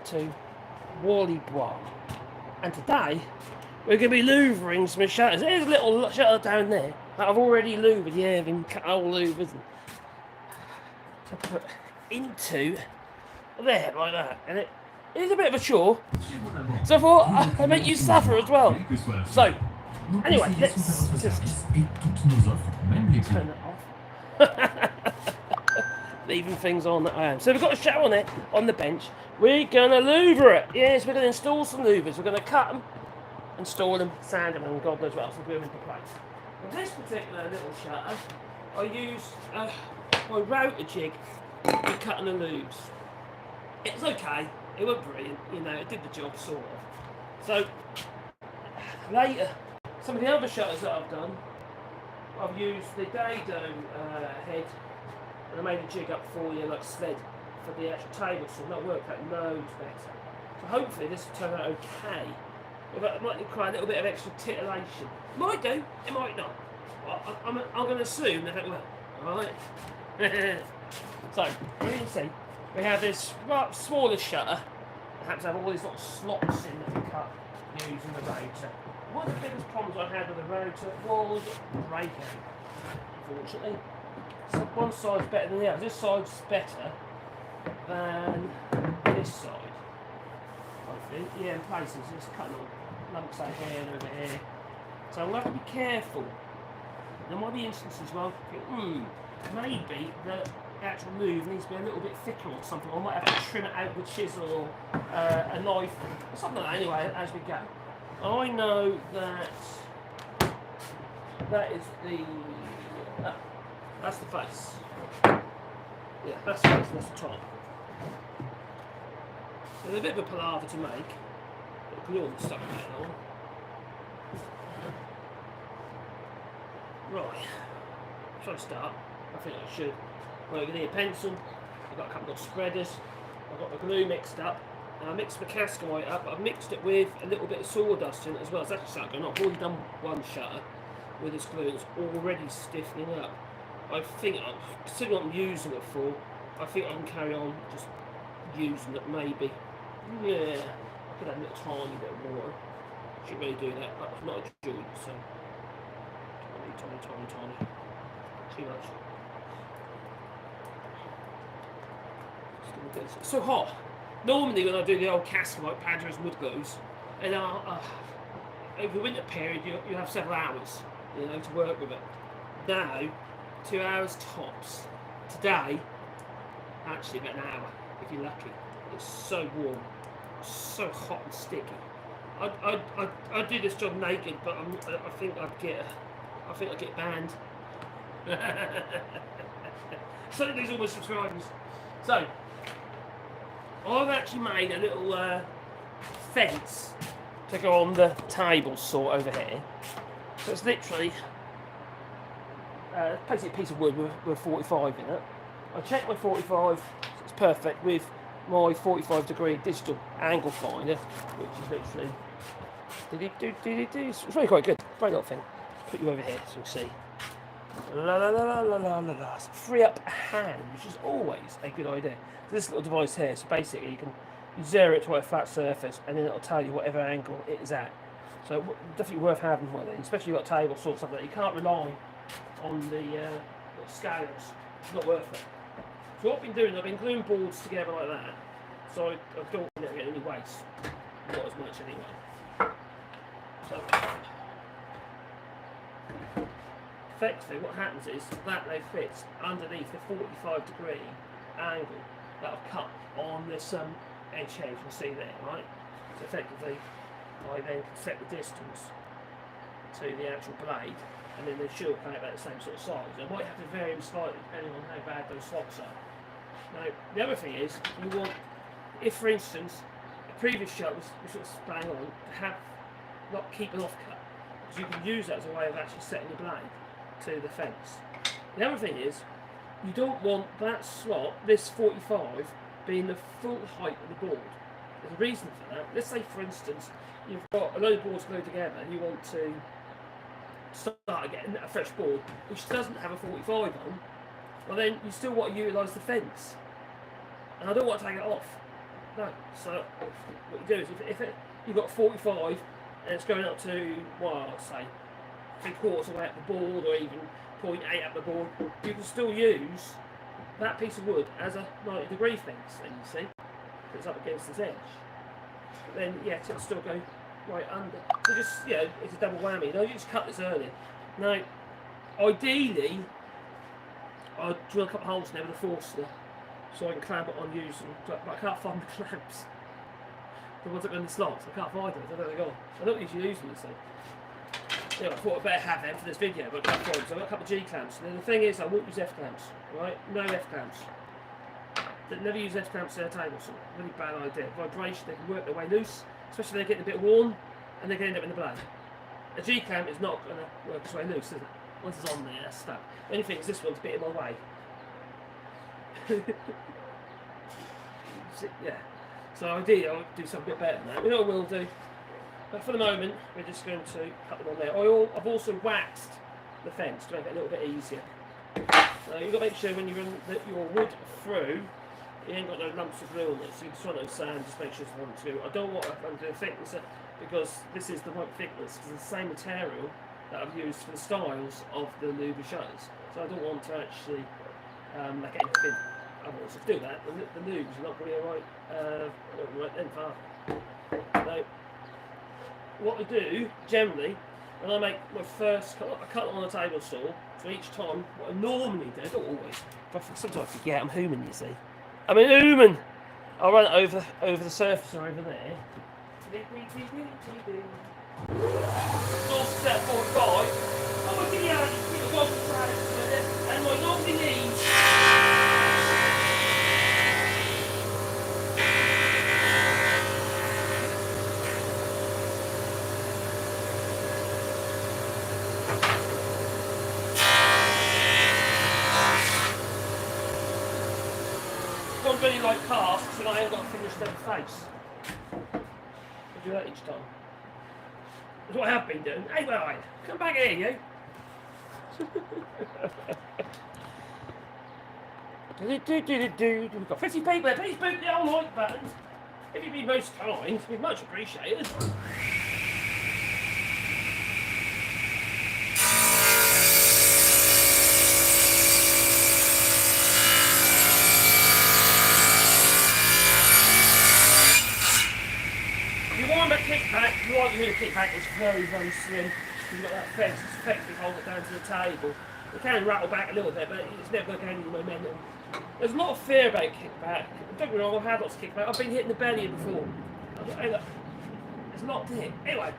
to Wallybois, and today we're going to be louvering some shutters. There's a little shutter down there that I've already louvered, yeah, been cut all louvers to put into there like that, and it is a bit of a chore, so I thought I'd make you suffer as well. So anyway, let's just turn that off. Leaving things on that I am. So we've got a shower on there on the bench. We're going to louver it. Yes, we're going to install some louvers. We're going to cut them, install them, sand them, and God knows what else will go into place. In this particular little shutter, I used my router jig for cutting the loops. It's okay. It wasn't brilliant. You know, it did the job sort of. So later, some of the other shutters that I've done, I've used the dado head. And I made a jig up for you, like sled, for the actual table, so that worked out loads better. So hopefully this will turn out okay. It might require a little bit of extra titillation. Might do, it might not. I'm going to assume that it will. Alright? So, as you can see, we have this smaller shutter. Perhaps have all these little slots in that we cut using the router. One of the biggest problems I had with the router was breakout, unfortunately. So one side's better than the other. This side's better than this side. Yeah, in places, it's cutting all lumps out here and over here. So I'm going to have to be careful. There might be instances where I think, maybe the actual move needs to be a little bit thicker or something. I might have to trim it out with a chisel or a knife, or something like that anyway, as we go. I know that that is the... that's the face. Yeah, that's the face, that's the top. So it's a bit of a palaver to make. But glue the stuff going on. Right. Shall I start? I think I should. Right, we need a pencil. I've got a couple of spreaders. I've got the glue mixed up. I mixed the cascamite up, but I've mixed it with a little bit of sawdust in it as well. It's actually something I've already done one shutter with this glue that's already stiffening up. I think, considering what I'm using it for, I think I can carry on just using it maybe. Yeah, I could add a little tiny bit of water. Shouldn't really do that, but it's not a joint, so tiny. Too much. It's so hot. Normally when I do the old cascamite powders wood glues, and over the winter period you have several hours, you know, to work with it. Now, 2 hours tops. Today, actually about an hour, if you're lucky. It's so warm, so hot and sticky. I'd do this job naked, but I think I'd get banned. So these are my subscribers. So, I've actually made a little fence to go on the table saw over here. So it's literally basically a piece of wood with 45 in it. I checked my 45, so it's perfect with my 45-degree digital angle finder, which is literally it's really quite good. Great little thing. Put you over here so you can see. So free up a hand, which is always a good idea. This little device here, so basically you zero it to a flat surface and then it'll tell you whatever angle it is at. So definitely worth having one of these, especially if you've got table saw or something like that. You can't rely on the scales. It's not worth it. So what I've been doing, I've been gluing boards together like that. So I don't want it to get any waste. Not as much anyway. So effectively what happens is that they fit underneath the 45-degree angle that I've cut on this edge here, you can see there, right? So effectively I then set the distance to the actual blade, and then they should come out about the same sort of size. I might have to vary them slightly depending on how bad those slots are. Now the other thing is, you want, if for instance the previous shot was sort of bang on, to have not keep an offcut, because you can use that as a way of actually setting the blade to the fence. The other thing is, you don't want that slot, this 45, being the full height of the board. There's a reason for that. Let's say, for instance, you've got a load of boards glued together and you want to start again a fresh board which doesn't have a 45 on, well then you still want to utilise the fence. And I don't want to take it off. No. So what you do is if you've got 45 and it's going up to, well, I'd say 3/4 of the way up the board, or even 0.8 up the board, you can still use that piece of wood as a 90-degree fence. Then you see, it's up against this edge. But then it'll still go right under. So just it's a double whammy. Don't you just cut this early. Now, ideally, I'd drill a couple of holes in there with a Forster so I can clamp it on using, but I can't find the clamps. The ones that go in the slots, I can't find them. I don't know where they're gone. I don't usually use them, so. I thought I'd better have them for this video, but I can't find them. So I've got a couple of G clamps. And then the thing is, I won't use F clamps, right? No F clamps. Never use F clamps in a table saw. Really bad idea. Vibration, they can work their way loose, especially if they're getting a bit worn, and they can end up in the blade. A G clamp is not going to work its way loose, is it? Once it's on there, that's stuck. The only thing is this one's a bit in my way. So ideally I'll do something a bit better than that. We know what we'll do. But for the moment, we're just going to cut them on there. I've also waxed the fence to make it a little bit easier. So you've got to make sure when you run your wood through, you ain't got no lumps of glue on it. So you just want to sand, just make sure it's 1 2. I don't want to run the thickness because this is the right thickness, because it's the same material that I've used for the styles of the louver shutters. So I don't want to actually make it thin. Otherwise, if I do that, the louvers are not really right then far. So, what I do generally when I make my first cut, I cut them on a table saw. So each time, what I normally do, I don't always, but sometimes I forget I'm human. You see, I'm a human. I'll run it over the surface or over there. North step 45. I'm going to give you a and my normally needs. One really like casts, and I ain't got to finish their face. I do that each time. That's what I have been doing. Hey, where are you? Come back here, you. We've got 50 people there. Please boot the old like button. If you'd be most kind, it'd be much appreciated. Kickback, you want to hear the kickback, it's very, very slim. You've got that fence, it's effectively hold it down to the table. It can rattle back a little bit, but it's never going to gain any momentum. There's a lot of fear about kickback. Don't get me wrong, I've had lots of kickback. I've been hit in the belly before. Hey, look, there's a lot to hit. Anyway,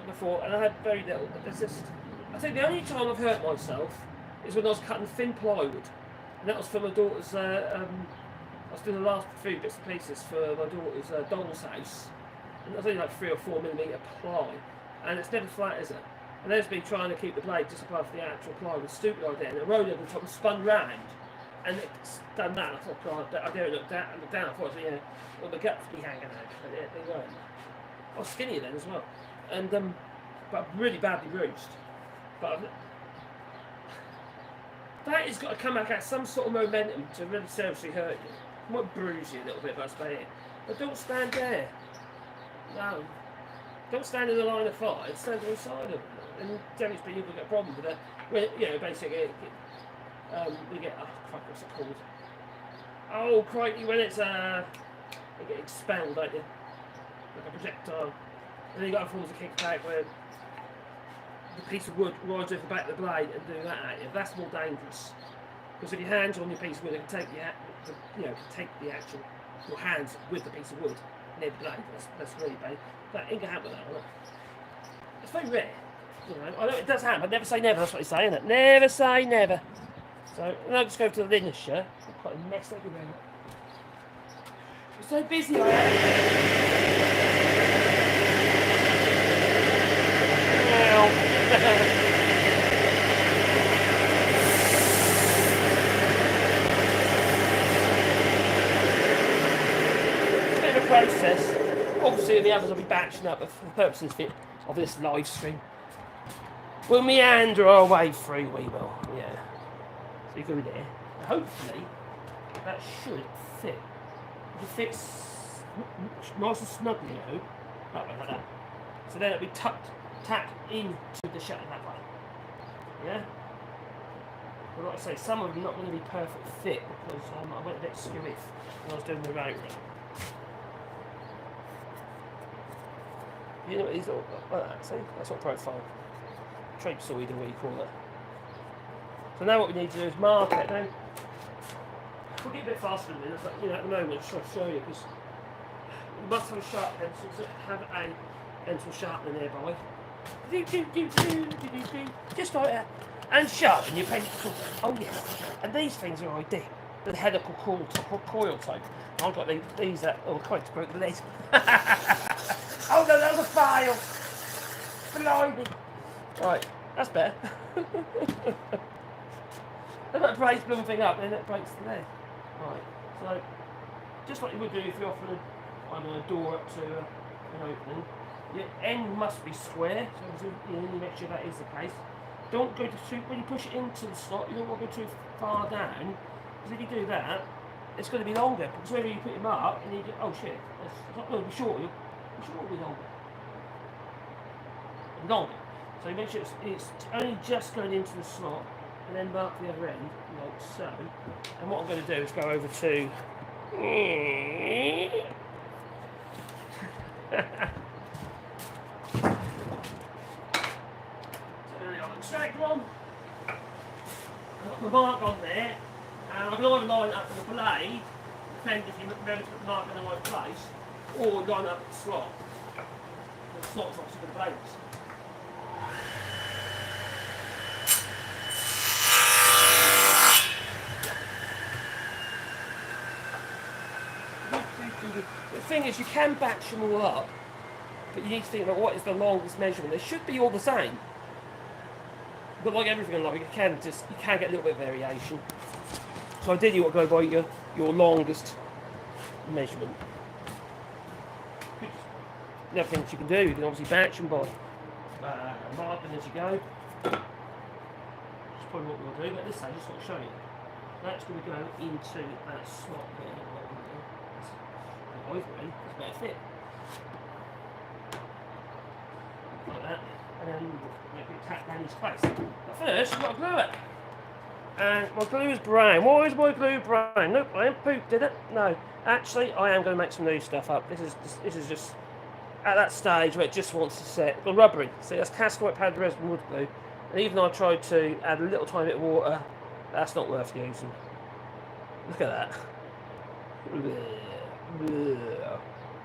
before, and I had very little. There's just, I think the only time I've hurt myself is when I was cutting thin plywood. And that was for my daughter's, I was doing the last few bits and pieces for my daughter's doll's house. And it's only like 3 or 4 millimetre ply, and it's never flat, is it? And there's been trying to keep the blade just above the actual ply with a stupid idea, and it rolled over the top and spun round, and it's done that. And I thought, God, I dare look down. I thought, well, the guts be hanging out, but they weren't. I was skinnier then as well, and but really badly bruised. But that has got to come back at some sort of momentum to really seriously hurt you. It might bruise you a little bit, but that's about it. But don't stand there. No, don't stand in the line of fire. Stand on the side of it. And generally speaking, you'll get a problem with it. Well, basically, we get what's it called? Oh, crikey! When it's you get expelled, don't you? Like a projectile. And then you got a form of kickback where the piece of wood rides over the back of the blade and do that at you. That's more dangerous because if your hands on your piece of wood, it can take the actual your hands with the piece of wood. Near the blade, that's really bad. That ain't gonna happen with that, will it? It's very rare. I know it does happen, but never say never, that's what he's saying, isn't it? Never say never. So, I'll just go to the linen shirt. I've got a mess everywhere. I'm so busy, I am. Process. Obviously the others will be batching up, but for the purposes of this live stream, we'll meander our way through, we will, yeah. So you go there, and hopefully that should fit. If it fits nice and snugly out, like that. So then it'll be tacked into the shutter that way. Yeah? But like I say, some of them are not going to be perfect fit because I went a bit skewy when I was doing the rotor. You know, it's all like that, see? That's what profile. Trapezoid, or what you call it. So now what we need to do is mark it. Now, we'll get a bit faster in a minute, but you know, at the moment, I'm just trying to show you because you must have a sharp pencil, so have a pencil sharpener nearby. Just like that. And sharpen your pencil. Oh yes. And these things are ideal. The helical coil type. I've got these that quite to broke the lid. Oh no, that was a fail. Blimey. Right, that's better. If that breaks the thing up, then it breaks the lid. Right, so just like you would do if you offer a door up to an opening, your end must be square, so you make sure that is the case. Don't go too, when you push it into the slot, you don't want to go too far down, because if you do that, it's going to be longer, because whenever you put him up, and you get, oh shit, it's not going to be shorter, it's going to be longer. Longer. So you make sure it's only just going into the slot, and then mark the other end, like so. And what I'm going to do is go over to... Straight one. I've got the mark on there, and I've line it up with the blade, depending if you remember to put the mark in the right place, or line up the slot. The slot's obviously for the blades. The thing is, you can batch them all up, but you need to think about what is the longest measurement. They should be all the same. But like everything in life, you can get a little bit of variation. So ideally you want to go by your longest measurement. The other things you can do, you can obviously batch them by marking as you go. That's probably what we'll do, but this side, just want to show you. That's going to go into that slot there. It's better fit. Like that. And then make it tack down his face. But first, you've got to glue it. And my glue is brown. Why is my glue brown? Nope, I ain't pooped, did it? No. Actually, I am going to make some new stuff up. This is just at that stage where it just wants to set. The rubbery. See, that's cast white powdered resin wood glue. And even though I tried to add a little tiny bit of water, that's not worth using. Look at that.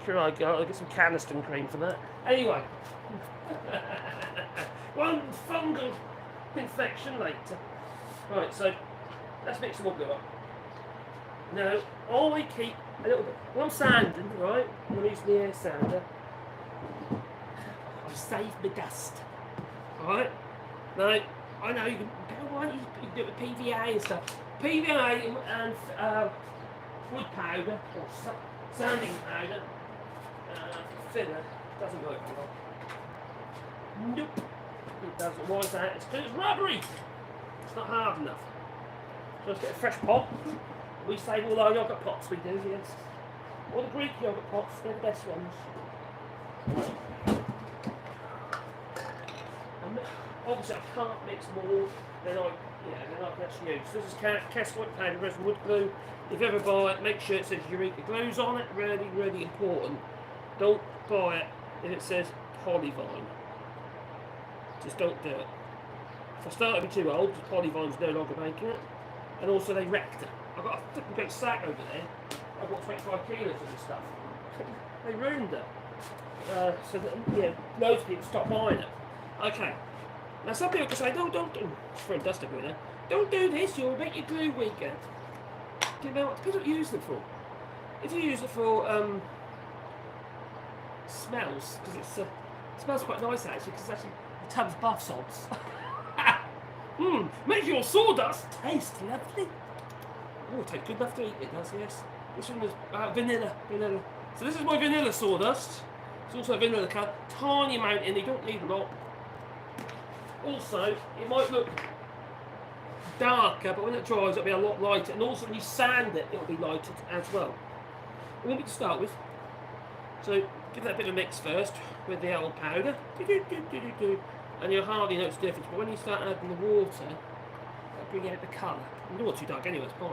Sure, I'll get some Caniston cream for that. Anyway. One fungal infection later. Right, so let's mix them all up. Now, I keep a little bit. When I'm sanding, right, I'm using the air sander. I've saved the dust. Alright? Now, I know you can do it with PVA and stuff. PVA and wood powder, or sanding powder, thinner, doesn't work very well. Nope. It doesn't. Why is that? It's because it's rubbery. It's not hard enough. So let's get a fresh pot. We save all our yogurt pots, we do, yes. All the Greek yogurt pots, they're the best ones. And obviously I can't mix more than I can actually use. This is cast white powder resin wood glue. If you ever buy it, make sure it says Eureka Glues on it. Really, really important. Don't buy it if it says Polyvine. Just don't do it. If I start to be too old, because Polyvine's no longer making it. And also they wrecked it. I've got a flipping big sack over there. I've got 25 kilos of this stuff. They ruined it. So that, loads of people stop buying it. Okay. Now some people can say, no, don't do throwing dust everywhere. Don't do this, you'll make your glue weaker. You know, it depends what you use it for. If you use it for smells, because it smells quite nice actually, because it's actually the tub's bath salts. Make your sawdust taste lovely. Oh, it tastes good enough to eat, it does, yes. This one was vanilla. So this is my vanilla sawdust. It's also a vanilla colour. Tiny amount in, you don't need a lot. Also, it might look darker, but when it dries it'll be a lot lighter. And also when you sand it, it'll be lighter as well. We want to start with So give that a bit of a mix first with the old powder, and you'll hardly notice the difference. But when you start adding the water, that'll bring out the colour. It's not too dark anyway, it's fine.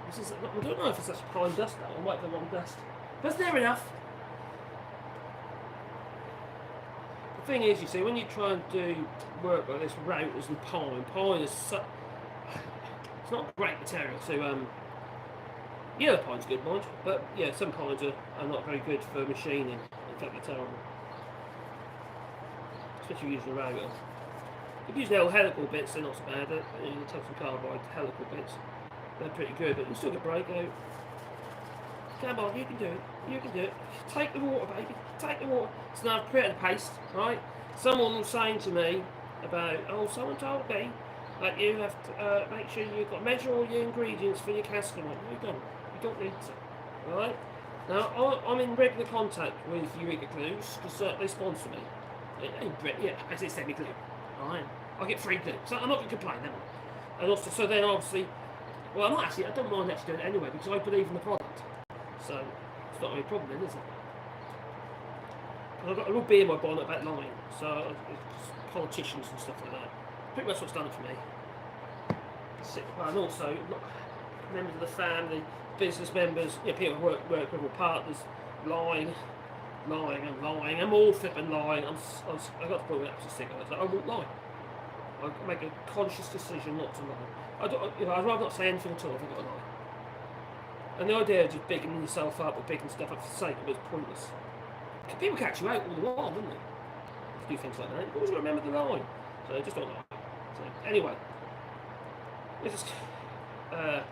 This is, I don't know if it's such fine dust though, I might have the wrong dust. But it's near enough. The thing is, you see, when you try and do work like this, routers and pine is so, it's not great material. So yellow pine's good, mind, but yeah, some pines are not very good for machining. In fact, they're terrible, especially using a router. If you use the old helical bits, they're not so bad. The tungsten carbide helical bits, they're pretty good, but you still get breakout. Come on, you can do it. You can do it. Take the water, baby. Take the water. So now I've created a paste, right? Someone was saying to me about, oh, someone told me that you have to make sure you've got measure all your ingredients for your castor oil. You don't. You don't need to. Alright? Now, I'm in regular contact with Eureka Glues because they sponsor me. Yeah, as they send me glue. Alright? I get free glue. So I'm not going to complain, am I? And also, so then obviously, well, I'm not actually, I don't mind actually doing it anyway because I believe in the product. So, it's not really a problem then, is it? I've got a real bee in my bonnet about lying. So, politicians and stuff like that. Pretty much what's done it for me. And also, members of the family, business members, people who work with my partners, lying. I'm all flipping lying. I got to put it up to sick. I won't lie. I make a conscious decision not to lie. I'd rather not say anything at all if I've got to lie. And the idea of just bigging yourself up or bigging stuff up for the sake of it is pointless. People catch you out all the while, don't they? To do things like that. You always remember the line. So just don't lie. So anyway, this is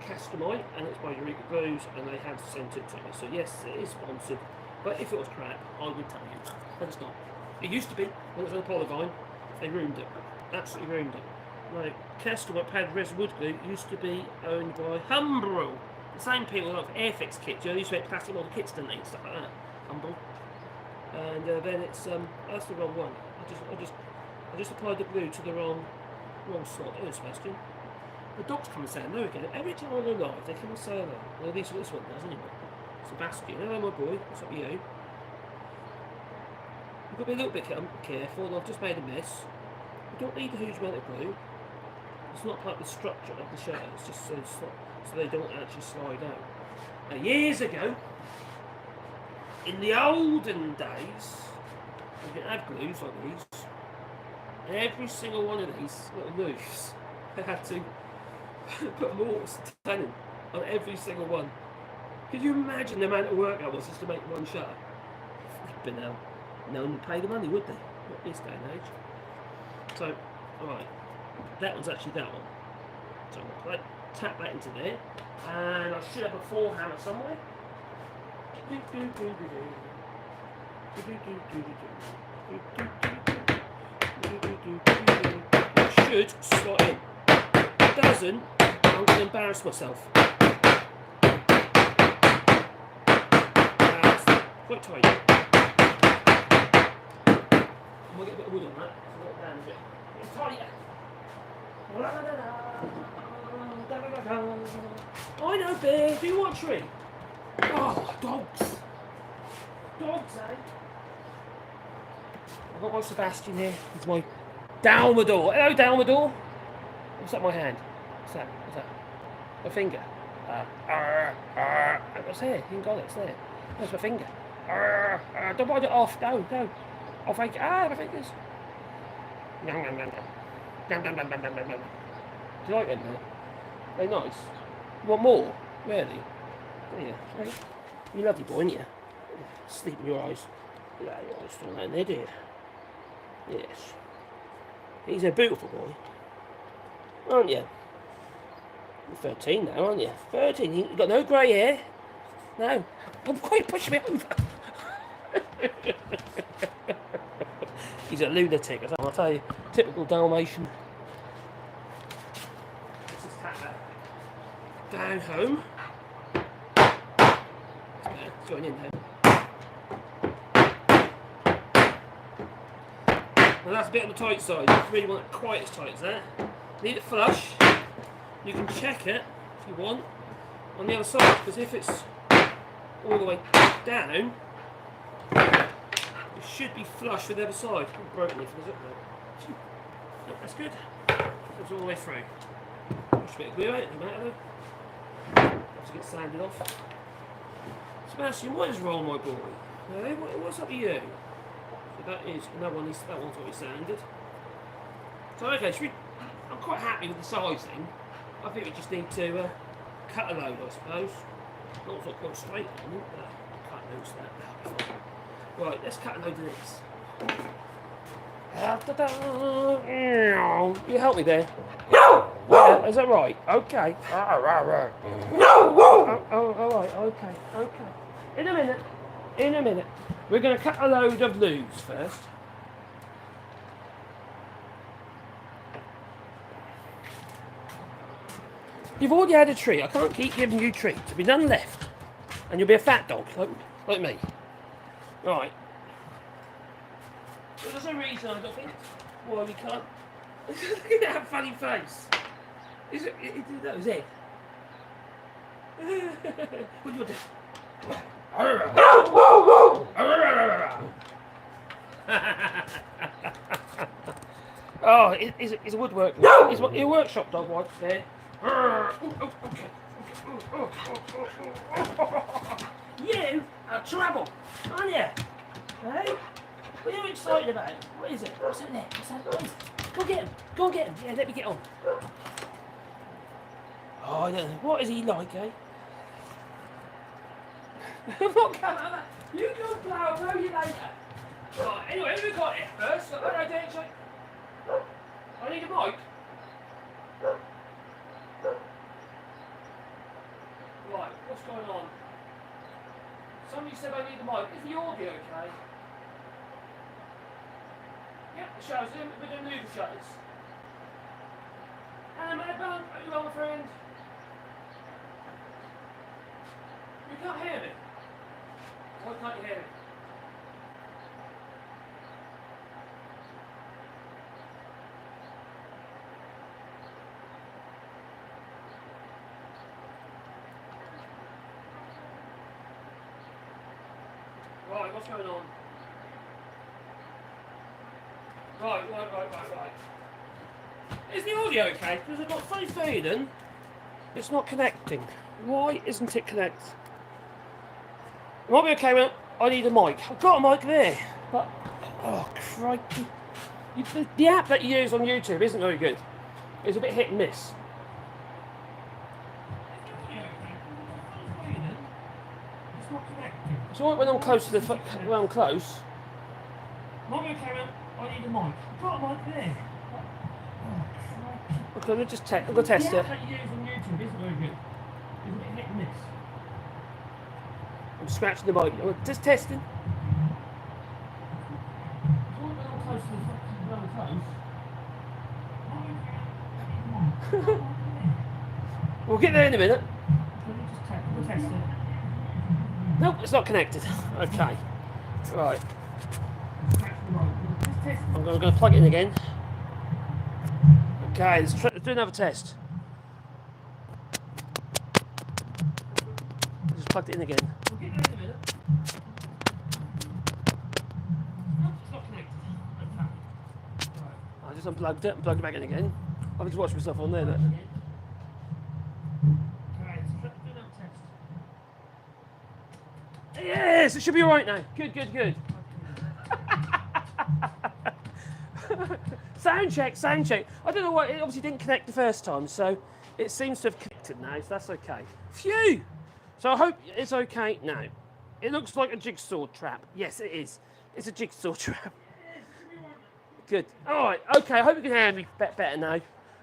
Castamite, and it's by Eureka Glues, and they have sent it to me. So yes, it is sponsored. But if it was crap, I would tell you. But it's not. It used to be when it was on Polyvine. They ruined it. Absolutely ruined it. Like Castamite powdered resin wood glue used to be owned by Humbrol. The same people who have Airfix kits. You know, they used to make plastic model kits, didn't they, and stuff like that. Humbrol. And then it's that's the wrong one. I just applied the glue to the wrong slot. Oh, Sebastian. The dogs come and say hello again. Every time I go live, they come and say hello. Well, at least this one does, anyway. Sebastian, hello, my boy. What's up with you? You've got to be a little bit careful. I've just made a mess. You don't need a huge amount of glue. It's not part of the structure of the shirt. It's just so they don't actually slide out. Now, years ago, in the olden days, you could have glues like these. Every single one of these little loops, they had to put a mortar tenon on every single one. Could you imagine the amount of work that was just to make one shutter? Flipping hell. No one would pay the money, would they? Not this day and age. So, alright. That one's actually that one. So I'm going to tap that into there. And I should have a forehammer somewhere. It should slot in. If it doesn't, I'm going to embarrass myself. Quite tight. I'm going to get a bit of wood on that. It's tighter. I know, Bear. Do you want a tree? Oh, dogs. Dogs, eh? I've got my Sebastian here. It's my Dalmador. Hello, Dalmador. What's that in my hand? What's that? What's that? My finger. What's there? You got it. It's there. That's my finger. Don't bite it off. No, no. I'll fake it. My fingers. Nom, nom, nom, nom. Nom, nom, nom, nom, nom, nom. Do you like them, man? They're nice. You want more? Really? Yeah. Right. You lovely boy, aren't you? Sleep in your eyes. Yeah, your eyes still down there, dear. Yes. He's a beautiful boy. Aren't you? You're 13 now, aren't you? 13. You've got no grey hair. No. Oh, quite push me over. He's a lunatic, I'll tell you. Typical Dalmatian. Let's just tap that down home. It's going in there. Now that's a bit on the tight side. You really want it quite as tight as that. Need it flush. You can check it if you want on the other side, because if it's all the way down, it should be flush with the other side. I've broken it, is it? No, that's good. That's all the way through. Just a bit of glue out, no matter though. Just get sanded off. Sebastian, what is wrong, my boy? Hey, what's up with you? So that is another one. That one's already sanded. So okay, I'm quite happy with the sizing. I think we just need to cut a load, I suppose. Not if I've got straight on it, but cut loads of that. Right, let's cut a load of this. You help me there? Yeah, is that right? Okay. Oh, all right. Okay. In a minute. We're going to cut a load of loops first. You've already had a treat. I can't keep giving you treats. There'll be none left. And you'll be a fat dog, like me. Right. Well, there's no reason I don't think why we can't. Look at that funny face. Is that his head? What do you want to do? Oh, it's a woodwork. It's a workshop dog right there. Okay. You are trouble, aren't you? Hey? What are you excited about? What is it? What's in there? What is it? Go get him. Yeah, let me get on. Oh, I don't know. What is he like, eh? I'm not coming. You go plow, I'll blow you later. Right, anyway, we got it first. I need a mic. Right, what's going on? Somebody said I need a mic. Is the audio okay? Yep, the shutters. We're going to move the shutters. Hello, Madam. Are you on, friend? You can't hear me. Why can't you hear me? Right, what's going on? Right. Is the audio okay? Because I've got funny feeling it's not connecting. Why isn't it connected? It might be okay, well, I need a mic. I've got a mic there, but, oh, crikey. The app that you use on YouTube isn't very good. It's a bit hit and miss. It's not connecting. It's alright when I'm close to the, when I'm close. Might be okay, well, I need a mic. I've got a mic there. Okay, I'm going to test it. The app that you use on YouTube isn't very good. It's a bit hit and miss. I'm scratching the mic. Just testing. We'll get there in a minute. We'll test it. Nope, it's not connected. Okay. Right. I'm going to plug it in again. Okay, let's do another test. Just plugged it in again. We'll get there in a minute. No, it's not connected. Okay. Right. I just unplugged it and plugged it back in again. I've just watched myself on there. Okay, let's do another test. Yes, it should be alright now. Good. Sound check. I don't know why, it obviously didn't connect the first time, so it seems to have connected now, so that's okay. Phew! So I hope it's okay now. It looks like a jigsaw trap. Yes, it is. It's a jigsaw trap. Good. Alright, okay, I hope you can hear me better now.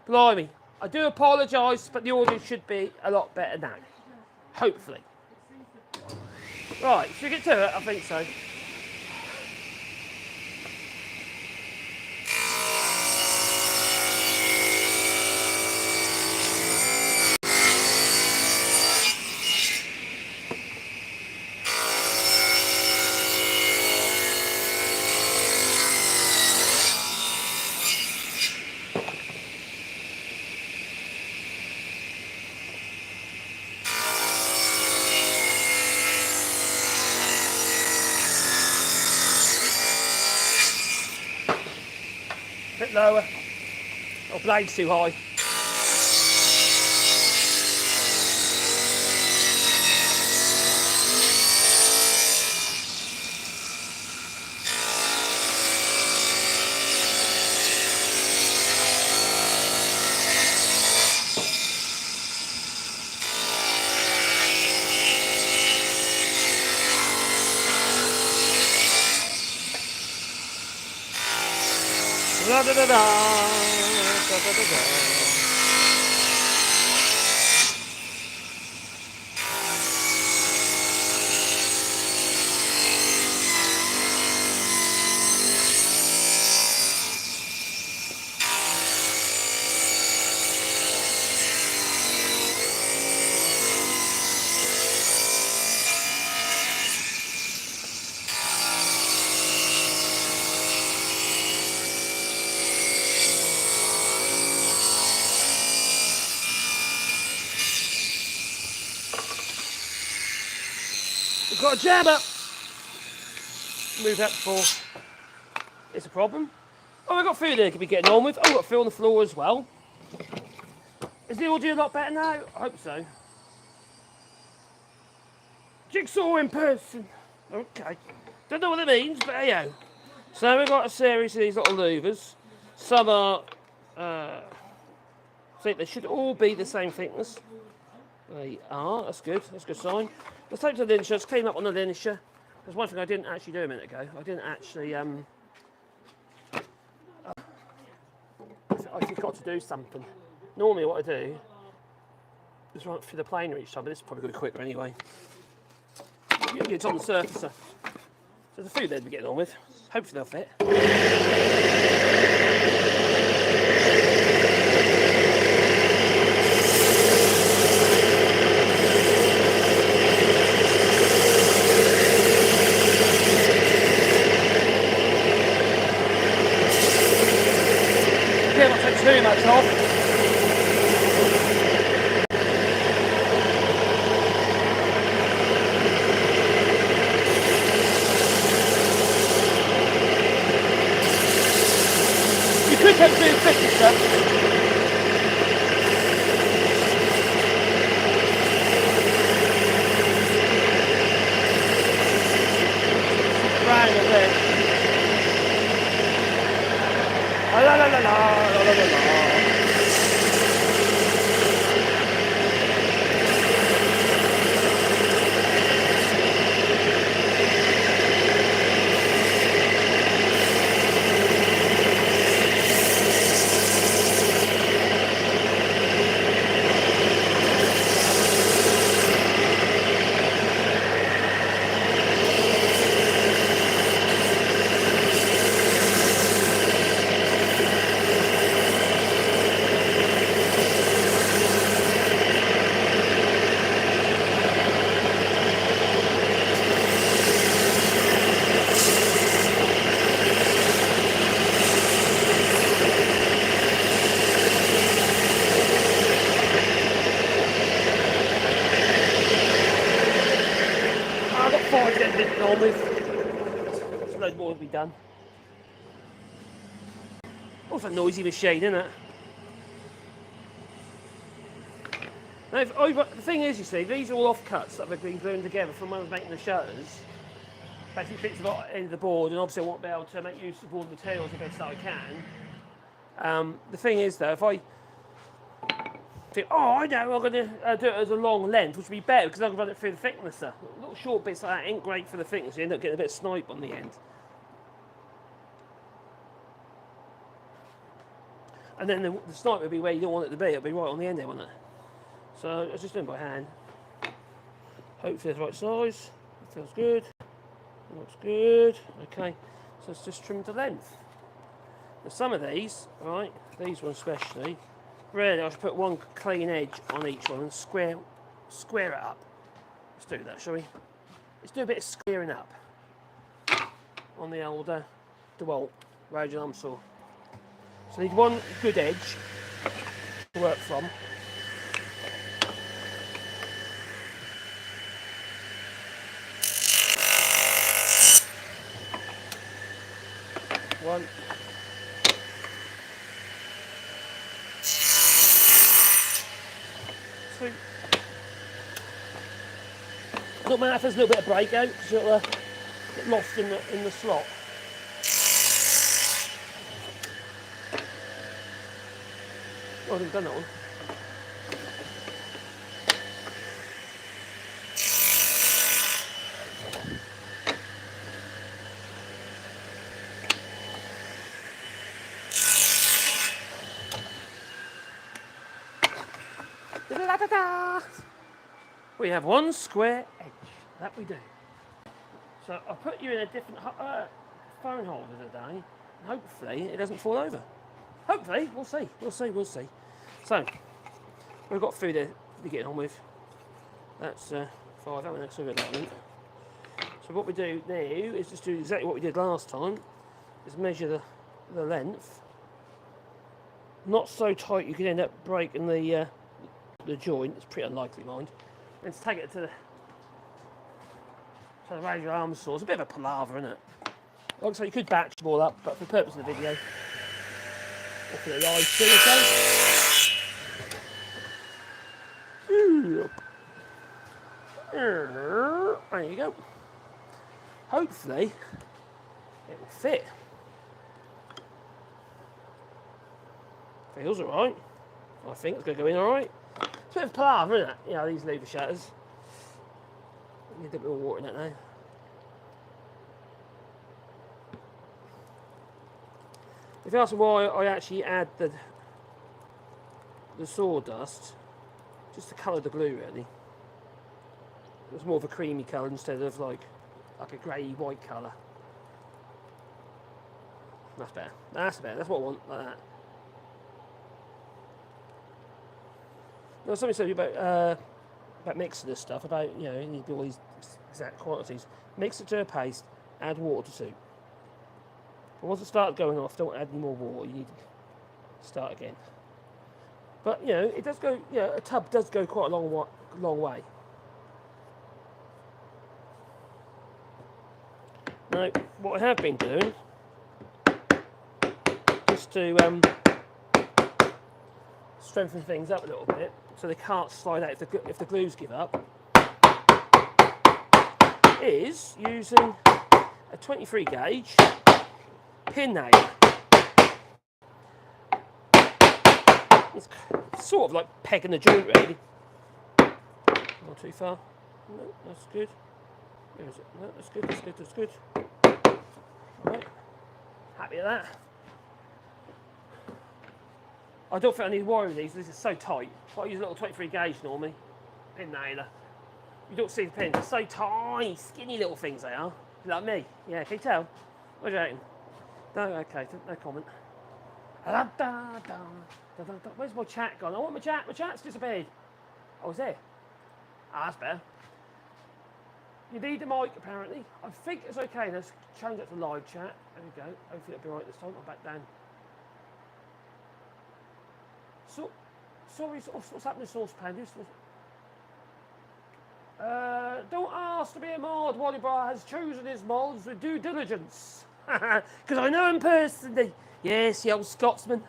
Blimey. I do apologise, but the audio should be a lot better now. Hopefully. Right, should we get to it? I think so. bit lower. Oh, blade's too high. Da da da da, da da da da. We've got a jammer. Move that before it's a problem. Oh, I've got food there to be getting on with. Oh, I've got Phil on the floor as well. Is the audio a lot better now? I hope so. Jigsaw in person. Okay. Don't know what it means, but hey yo. So we've got a series of these little louvers. Some are, I think they should all be the same thickness. They are, that's good, that's a good sign. Let's take to the linisher, let's clean up on the linisher. There's one thing I didn't actually do a minute ago. I didn't actually, I forgot to do something. Normally what I do is run through the planer each time, but this is probably going to be quicker anyway. It's on the surface, so there's a few there to be getting on with. Hopefully they'll fit. Yeah, not take too much off. Could take 250 stuff. Right a bit. La la la la la la la. There's loads more to be done. Also a noisy machine, isn't it? Now, the thing is, you see, these are all offcuts that have been glued together from when I was making the shutters. Basically bits of the end of the board, and obviously I want to be able to make use of all the materials the best that I can. The thing is though, if I think, oh, I know, I'm going to do it as a long length, which would be better because I can run it through the thicknesser. Little short bits like that ain't great for the thickness, you end up getting a bit of snipe on the end. And then the snipe would be where you don't want it to be, it'll be right on the end there, won't it? So I was just doing it by hand. Hopefully it's the right size, it feels good, it looks good. Okay, so let's just trim to length. Now some of these, right, these ones especially, really, I should put one clean edge on each one and square it up. Let's do that, shall we? Let's do a bit of squaring up on the old DeWalt radial arm saw. So I need one good edge to work from. One. Not matter if there's a little bit of breakout because it'll get lost in the slot. Oh, I haven't done that one. We have one square edge. That we do. So I'll put you in a different phone holder today, and hopefully it doesn't fall over. Hopefully, we'll see. We'll see. So we've got food to be getting on with. That's 5. That one, that's a bit like. So what we do now is just do exactly what we did last time. Is measure the length. Not so tight you can end up breaking the joint. It's pretty unlikely, mind. Let's take it to the radial arm saw. It's a bit of a palaver, isn't it? Like I say, you could batch them all up, but for the purpose of the video, or for the live stream, there you go. Hopefully, it will fit. Feels alright. I think it's going to go in alright. It's a bit of palaver, isn't it? You know, these louver shutters. Need a bit more water in it now. If you ask me why I actually add the sawdust, just to colour the glue really. It's more of a creamy colour instead of like a grey white colour. That's better. That's better. That's what I want, like that. There's something to say about mixing this stuff, about, you know, you need all these exact quantities. Mix it to a paste, add water to soup. And once it starts going off, don't add any more water, you need to start again. But, you know, it does go, you know, a tub does go quite a long way. Now, what I have been doing, just to strengthen things up a little bit, so they can't slide out if the glues give up, is using a 23 gauge pin nail. It's sort of like pegging the joint really. Not too far. No, that's good. Where is it? No, that's good. Right. Happy with that. I don't think I need to worry with these. This is so tight. I use a little 23 gauge normally. Pin nailer. You don't see the pins. They're so tiny, skinny little things they are. Like me. Yeah, can you tell? What are you reckon? No, okay, no comment. Where's my chat gone? I want my chat. My chat's disappeared. Oh, it's there. Ah, that's better. You need the mic, apparently. I think it's okay. Let's change it to live chat. There we go. Hopefully it'll be right this time. I'm back down. So, sorry, what's happening to saucepan? Don't ask to be a mod. Wallybois has chosen his mods with due diligence. Because I know him personally. Yes, the old Scotsman.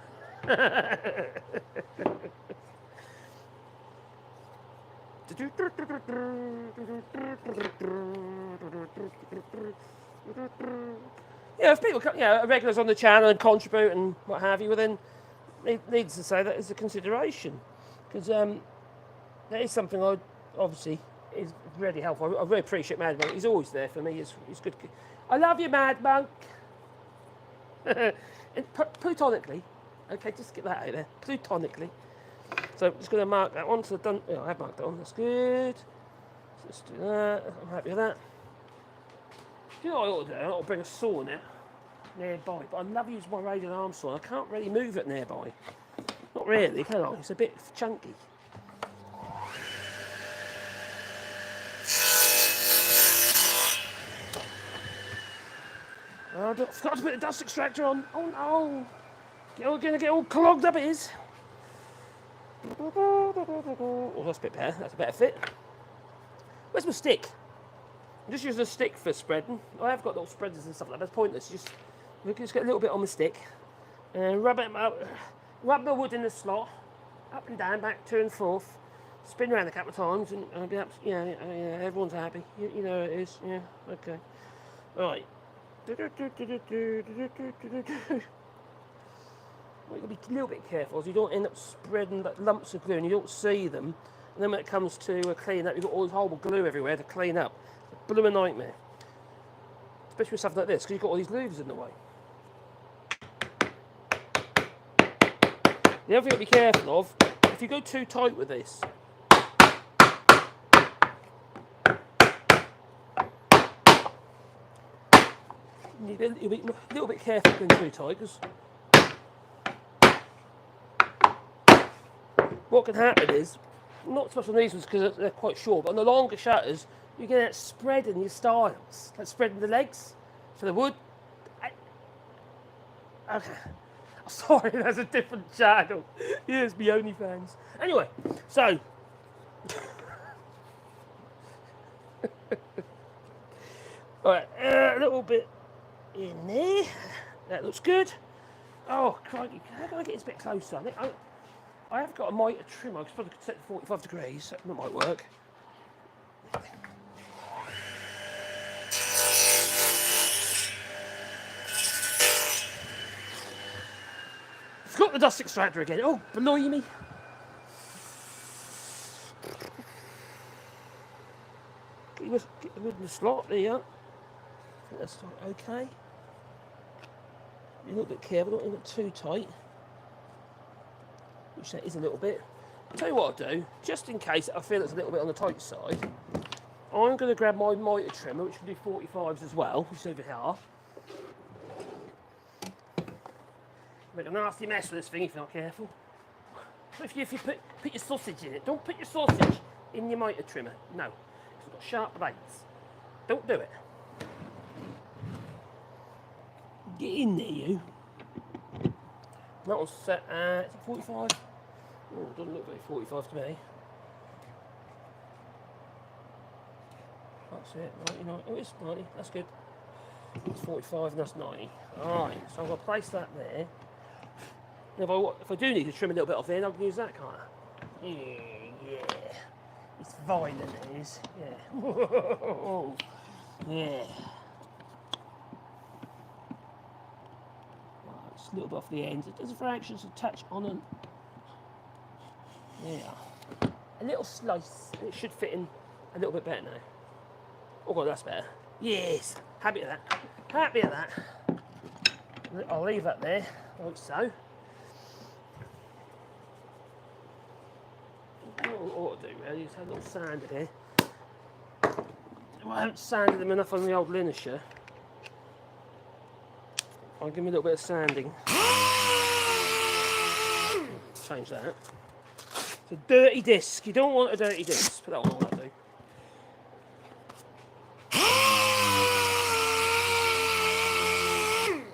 Yeah, if people, are regulars on the channel and contribute and what have you, well then, needs to say that as a consideration, because that is something I obviously is really helpful. I really appreciate Mad Monk. He's always there for me. He's good. I love you, Mad Monk. And platonically, okay, just get that out there. Platonically. So I'm just going to mark that one. So I've done. I have marked that one. That's good. So let's do that. I'm happy with that. Do you know what I ought to do? I ought to bring a saw in it nearby, but I love using my radial arm saw. I can't really move it nearby. Not really, can I? It's a bit chunky. I forgot to put the dust extractor on. Oh no! You're going to get all clogged up, it is. Oh, that's a bit better. That's a better fit. Where's my stick? I'm just using a stick for spreading. I have got little spreaders and stuff like that. That's pointless. We can just get a little bit on the stick and rub it out. Rub the wood in the slot, up and down, back to and forth. spin around a couple of times, and I'll be up. Yeah, everyone's happy. You know it is. Yeah, okay. Right. Well, you've got to be a little bit careful, so you don't end up spreading like lumps of glue and you don't see them. And then when it comes to cleaning up, you've got all this horrible glue everywhere to clean up. It's a blooming nightmare. Especially with stuff like this, because you've got all these louvers in the way. The other thing to be careful of, if you go too tight with this, you'll be a little bit careful going too tight, because what can happen is, not so much on these ones because they're quite short, but on the longer shutters, you get that spread in your styles, like spreading the legs for the wood. Okay. Sorry, that's a different channel. Here's my OnlyFans. Anyway, so. Alright, a little bit in there. That looks good. Oh, crikey, how do I get this a bit closer? I have got a mitre trimmer. I could set to 45 degrees. That might work. Got the dust extractor again. Oh, blimey. Get the wood in the slot. There you are. I think that's okay. Be a little bit careful, don't get too tight. Which that is a little bit. I'll tell you what I'll do, just in case I feel it's a little bit on the tight side, I'm going to grab my mitre trimmer, which can do 45s as well, which is over here. Make a nasty mess with this thing if you're not careful. If you put your sausage in it, don't put your sausage in your mitre trimmer. No, it's got sharp blades. Don't do it. Get in there, you. That one's set at 45. Oh, it doesn't look very 45 to me. That's it, 99. Oh, it's 90. That's good. It's 45 and that's 90. Alright, so I'm going to place that there. If I do need to trim a little bit off there, I can use that, can't I? Yeah. It's violent, it is. Yeah. Yeah. Right, just a little bit off the ends. It does a fraction to touch on and. Yeah. A little slice. It should fit in a little bit better now. Oh, God, that's better. Yes. Happy with that. Happy with that. I'll leave that there, like so. What I ought to do really is have a little sander here. Well, I haven't sanded them enough on the old linisher. I'll give them a little bit of sanding. Change that. It's a dirty disc. You don't want a dirty disc. Put that on, that'll do.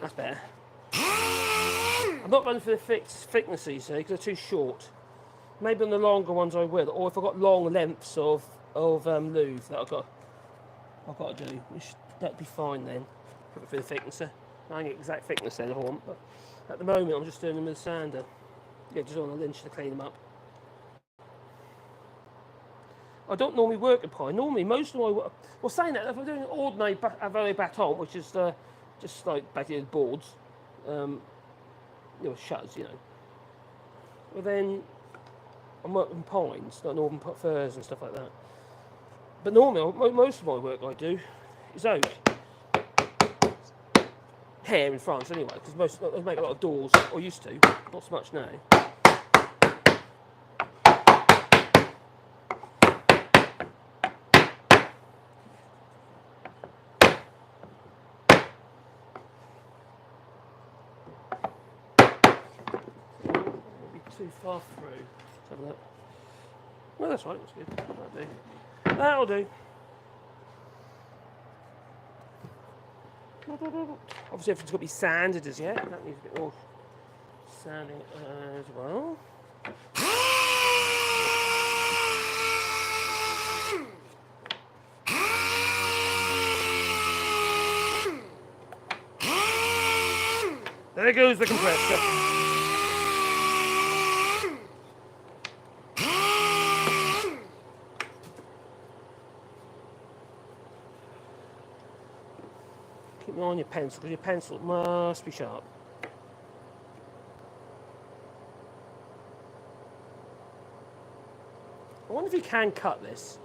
That's better. I'm not going for the thickness, you see, because they're too short. Maybe on the longer ones I will, or if I've got long lengths of louvre that I've got to do, that'd be fine then. Put it for the thicknesser. I ain't get exact thickness then if I want, but at the moment I'm just doing them with a sander. Yeah, just on a lynch to clean them up. I don't normally work with pine. Normally, most of my work. Well, saying that, if I'm doing an ordinary baton, which is just like basically boards, shutters, well then I'm working pines, like northern firs and stuff like that. But normally, most of my work I do is oak. Here in France, anyway, because I make a lot of doors, or used to, not so much now. Too far through. Let's have a look. Well, that's right, that's good. That'll do. Obviously, everything's got to be sanded as yet. That needs a bit more sanding as well. There goes the compressor. Keep an eye on your pencil, because your pencil must be sharp. I wonder if you can cut this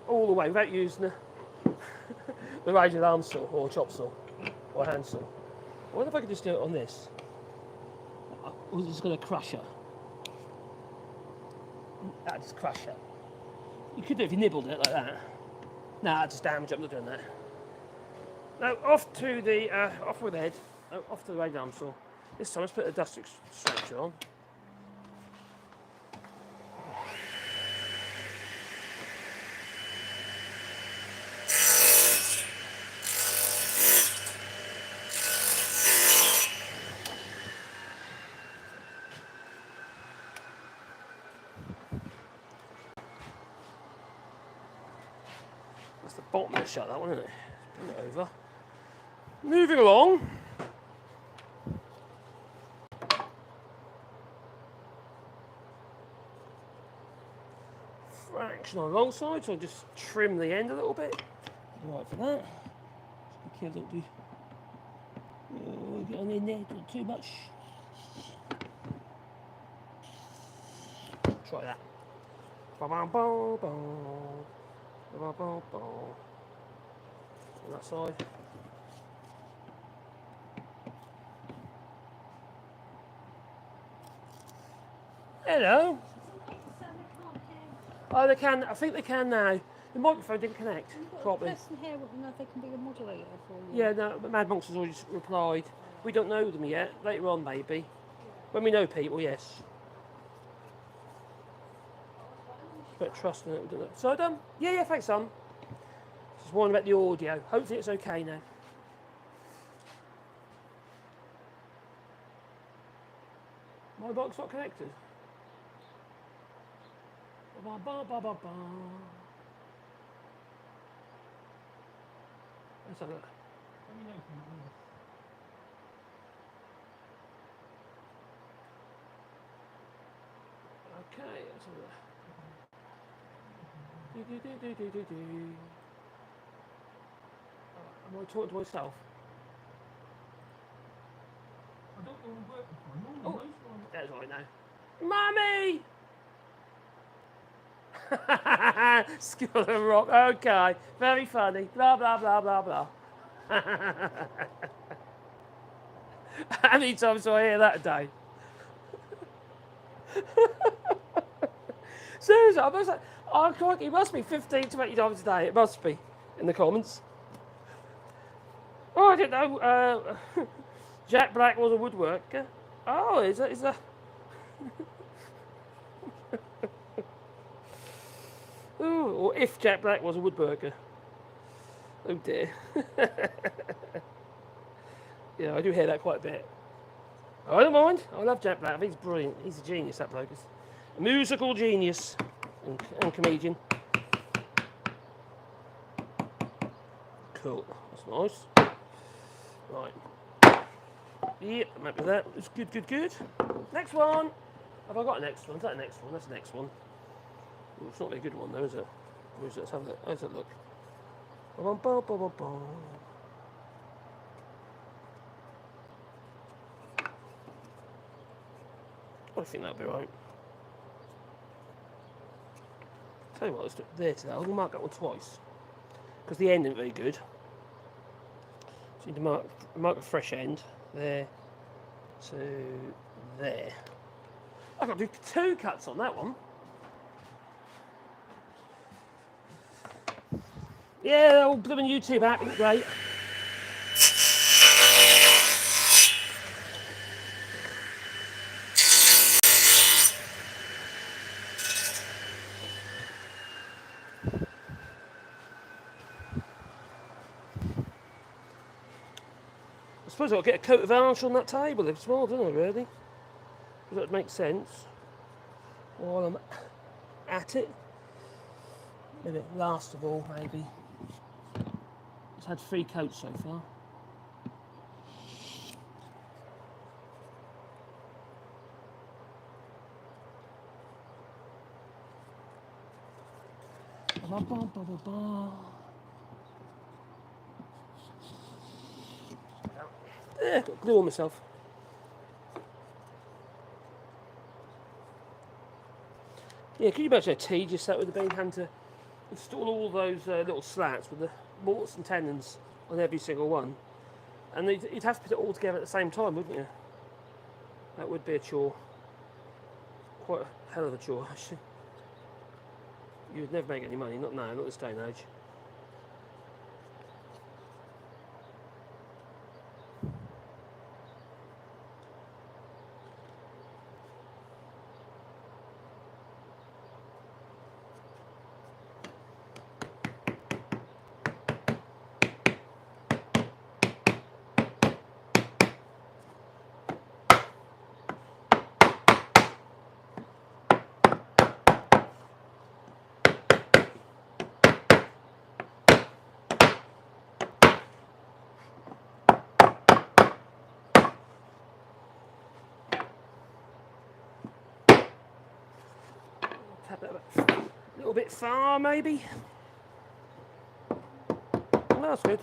all the way without using the radial arm saw or chop saw or hand saw. I wonder if I could just do it on this. Or is it just going to crush her? That just crush her. You could do it if you nibbled it like that. Nah, just damage it. I'm not doing that. Now off to the off with the head. Off to the radial arm saw. This time let's put a dust extractor on. That's the bottom of the shut, that one, isn't it? Bring it over. Moving along. Fraction on the long side, so I'll just trim the end a little bit. Right for that. Just be careful, get on in there, not too much. Try that. On that side. Hello. Oh, they can. I think they can now. The microphone didn't connect properly. The person here wouldn't know if they can be a moderator for you. Yeah, no, but Mad Monks has already replied. We don't know them yet. Later on, maybe. When we know people, yes. But trust in it, we don't know. So done? Yeah, thanks, son. Just warning about the audio. Hopefully it's okay now. My box not connected. Ba ba ba ba ba. Let's have a look. Okay, let's have a look. Am I talking to myself? I don't know what I'm working for. Oh, that's right now. Mummy! Skill of the rock. Okay, very funny. Blah blah blah blah blah. How many times do I hear that a day? Seriously, I must. Oh, crikey, it must be 15 to 20 times a day. It must be in the comments. Oh, I didn't know. Jack Black was a woodworker. Oh, is that? Ooh, or if Jack Black was a woodworker. Oh dear. Yeah, I do hear that quite a bit. I don't mind. I love Jack Black. I think he's brilliant. He's a genius, that bloke is. A musical genius and comedian. Cool. That's nice. Right. Yep, I'm happy with that. It's good, good, good. Next one. Have I got a next one? Is that the next one? That's the next one. Ooh, it's not really a good one though, is it? Or is it? Let's have a look. How's it look? I think that'll be right. Tell you what, let's do it there today. I'm going to mark that one twice. Because the end isn't very good. So you need to mark a fresh end. There to there. I've got to do 2 cuts on that one. Yeah, the old blooming YouTube app isn't great. I suppose I'll get a coat of varnish on that table if it's small, doesn't it, really? That would make sense. While I'm at it. Maybe last of all, maybe. It's had 3 coats so far. Yeah, got glue on myself. Yeah, can you imagine how tedious that would have been, having to install all those little slats with the mortise and tenons on every single one? And you'd have to put it all together at the same time, wouldn't you? That would be a chore. Quite a hell of a chore, actually. You would never make any money, not now, not this day and age. Tap that a little bit far, maybe. No, that's good.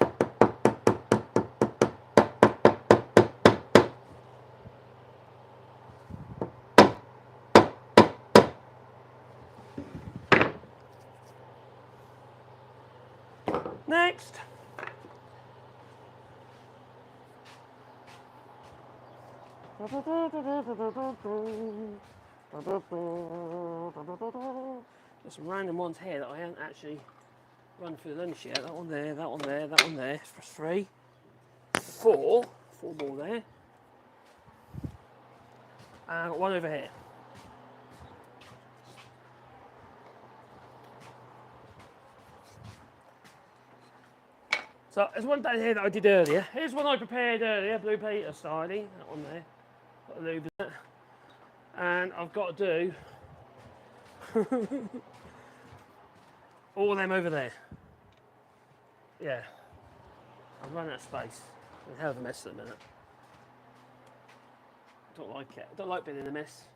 Next. There's some random ones here that I haven't actually run through the lunch yet. That one there, that one there, that one there. For 3, 4 more there. And I've got one over here. So there's one down here that I did earlier. Here's one I prepared earlier, blue Peter styling. That one there. Got the lube in it. And I've got to do all of them over there. Yeah. I'm running out of space. I'm a hell of a mess at the minute. I don't like it. I don't like being in a mess.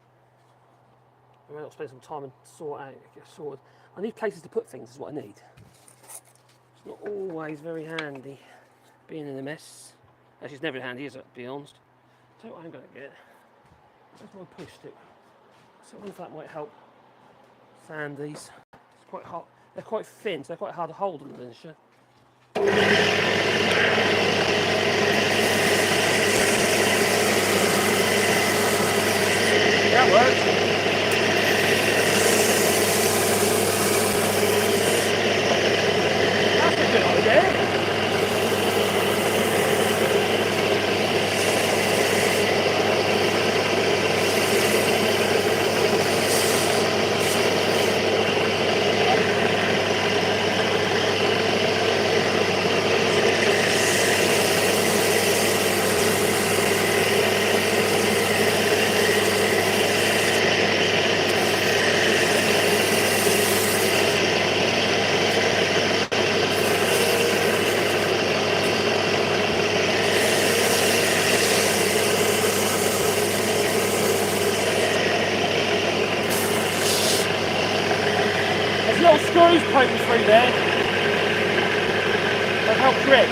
I might not spend some time and sort out, get sorted. I need places to put things, is what I need. It's not always very handy being in a mess. Actually, it's never handy, is it, to be honest? Tell you what I'm going to get. Where's my push stick? So I wonder if that might help sand these. It's quite hot. They're quite thin, so they're quite hard to hold in the miniature. That works. That's a good idea. Little screws poking through there that help grip.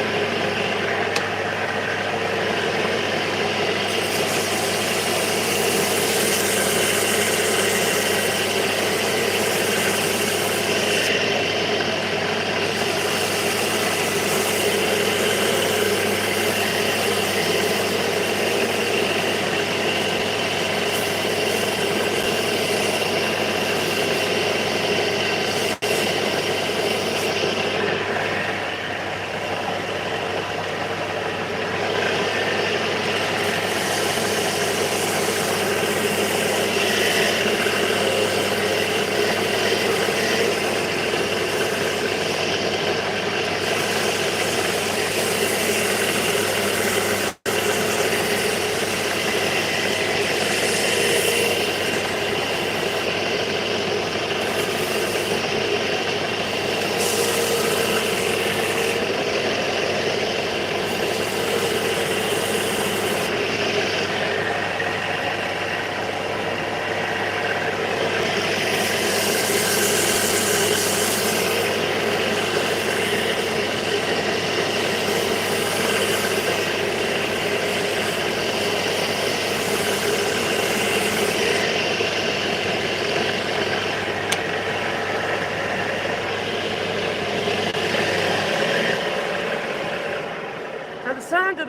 the sander,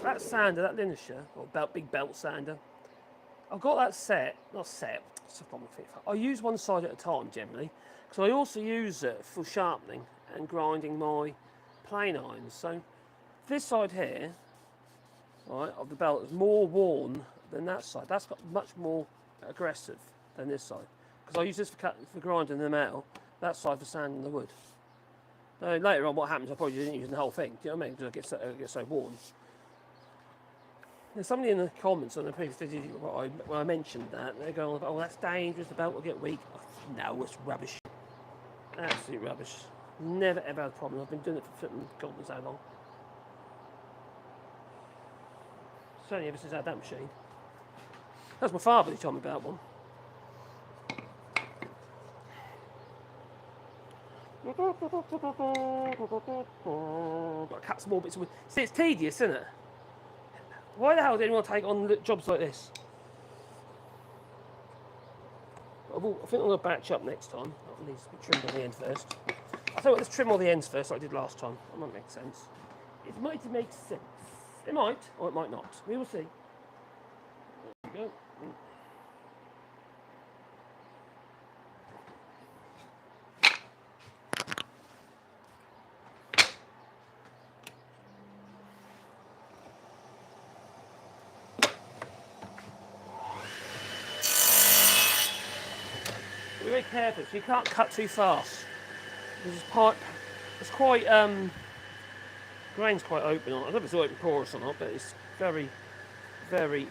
that sander, that Linisher, or big belt sander, I've got that set, not set, it's a problem with it. I use one side at a time generally, because I also use it for sharpening and grinding my plane irons. So this side here, right, of the belt is more worn than that side. That's got much more aggressive than this side, because I use this for grinding the metal, that side for sanding the wood. Now, later on, what happens? I probably didn't use the whole thing. Do you know what I mean? Because it gets so worn. There's somebody in the comments on the previous video when I mentioned that, they're going, "Oh, that's dangerous. The belt will get weak." No, it's rubbish. Absolute rubbish. Never ever had a problem. I've been doing it for God knows how long. Certainly ever since I had that machine. That's my father who told me about one. Got to cut some more bits of wood. See, it's tedious, isn't it? Why the hell did anyone take on jobs like this? I think I'm going to batch up next time. That needs to be trimmed on the end first. I thought let's trim all the ends first, like I did last time. That might make sense. It might make sense. It might, or it might not. We will see. There we go. Be very careful, so you can't cut too fast. This pipe, it's quite, grain's quite open on it. I don't know if it's open porous or not, but it's very, very,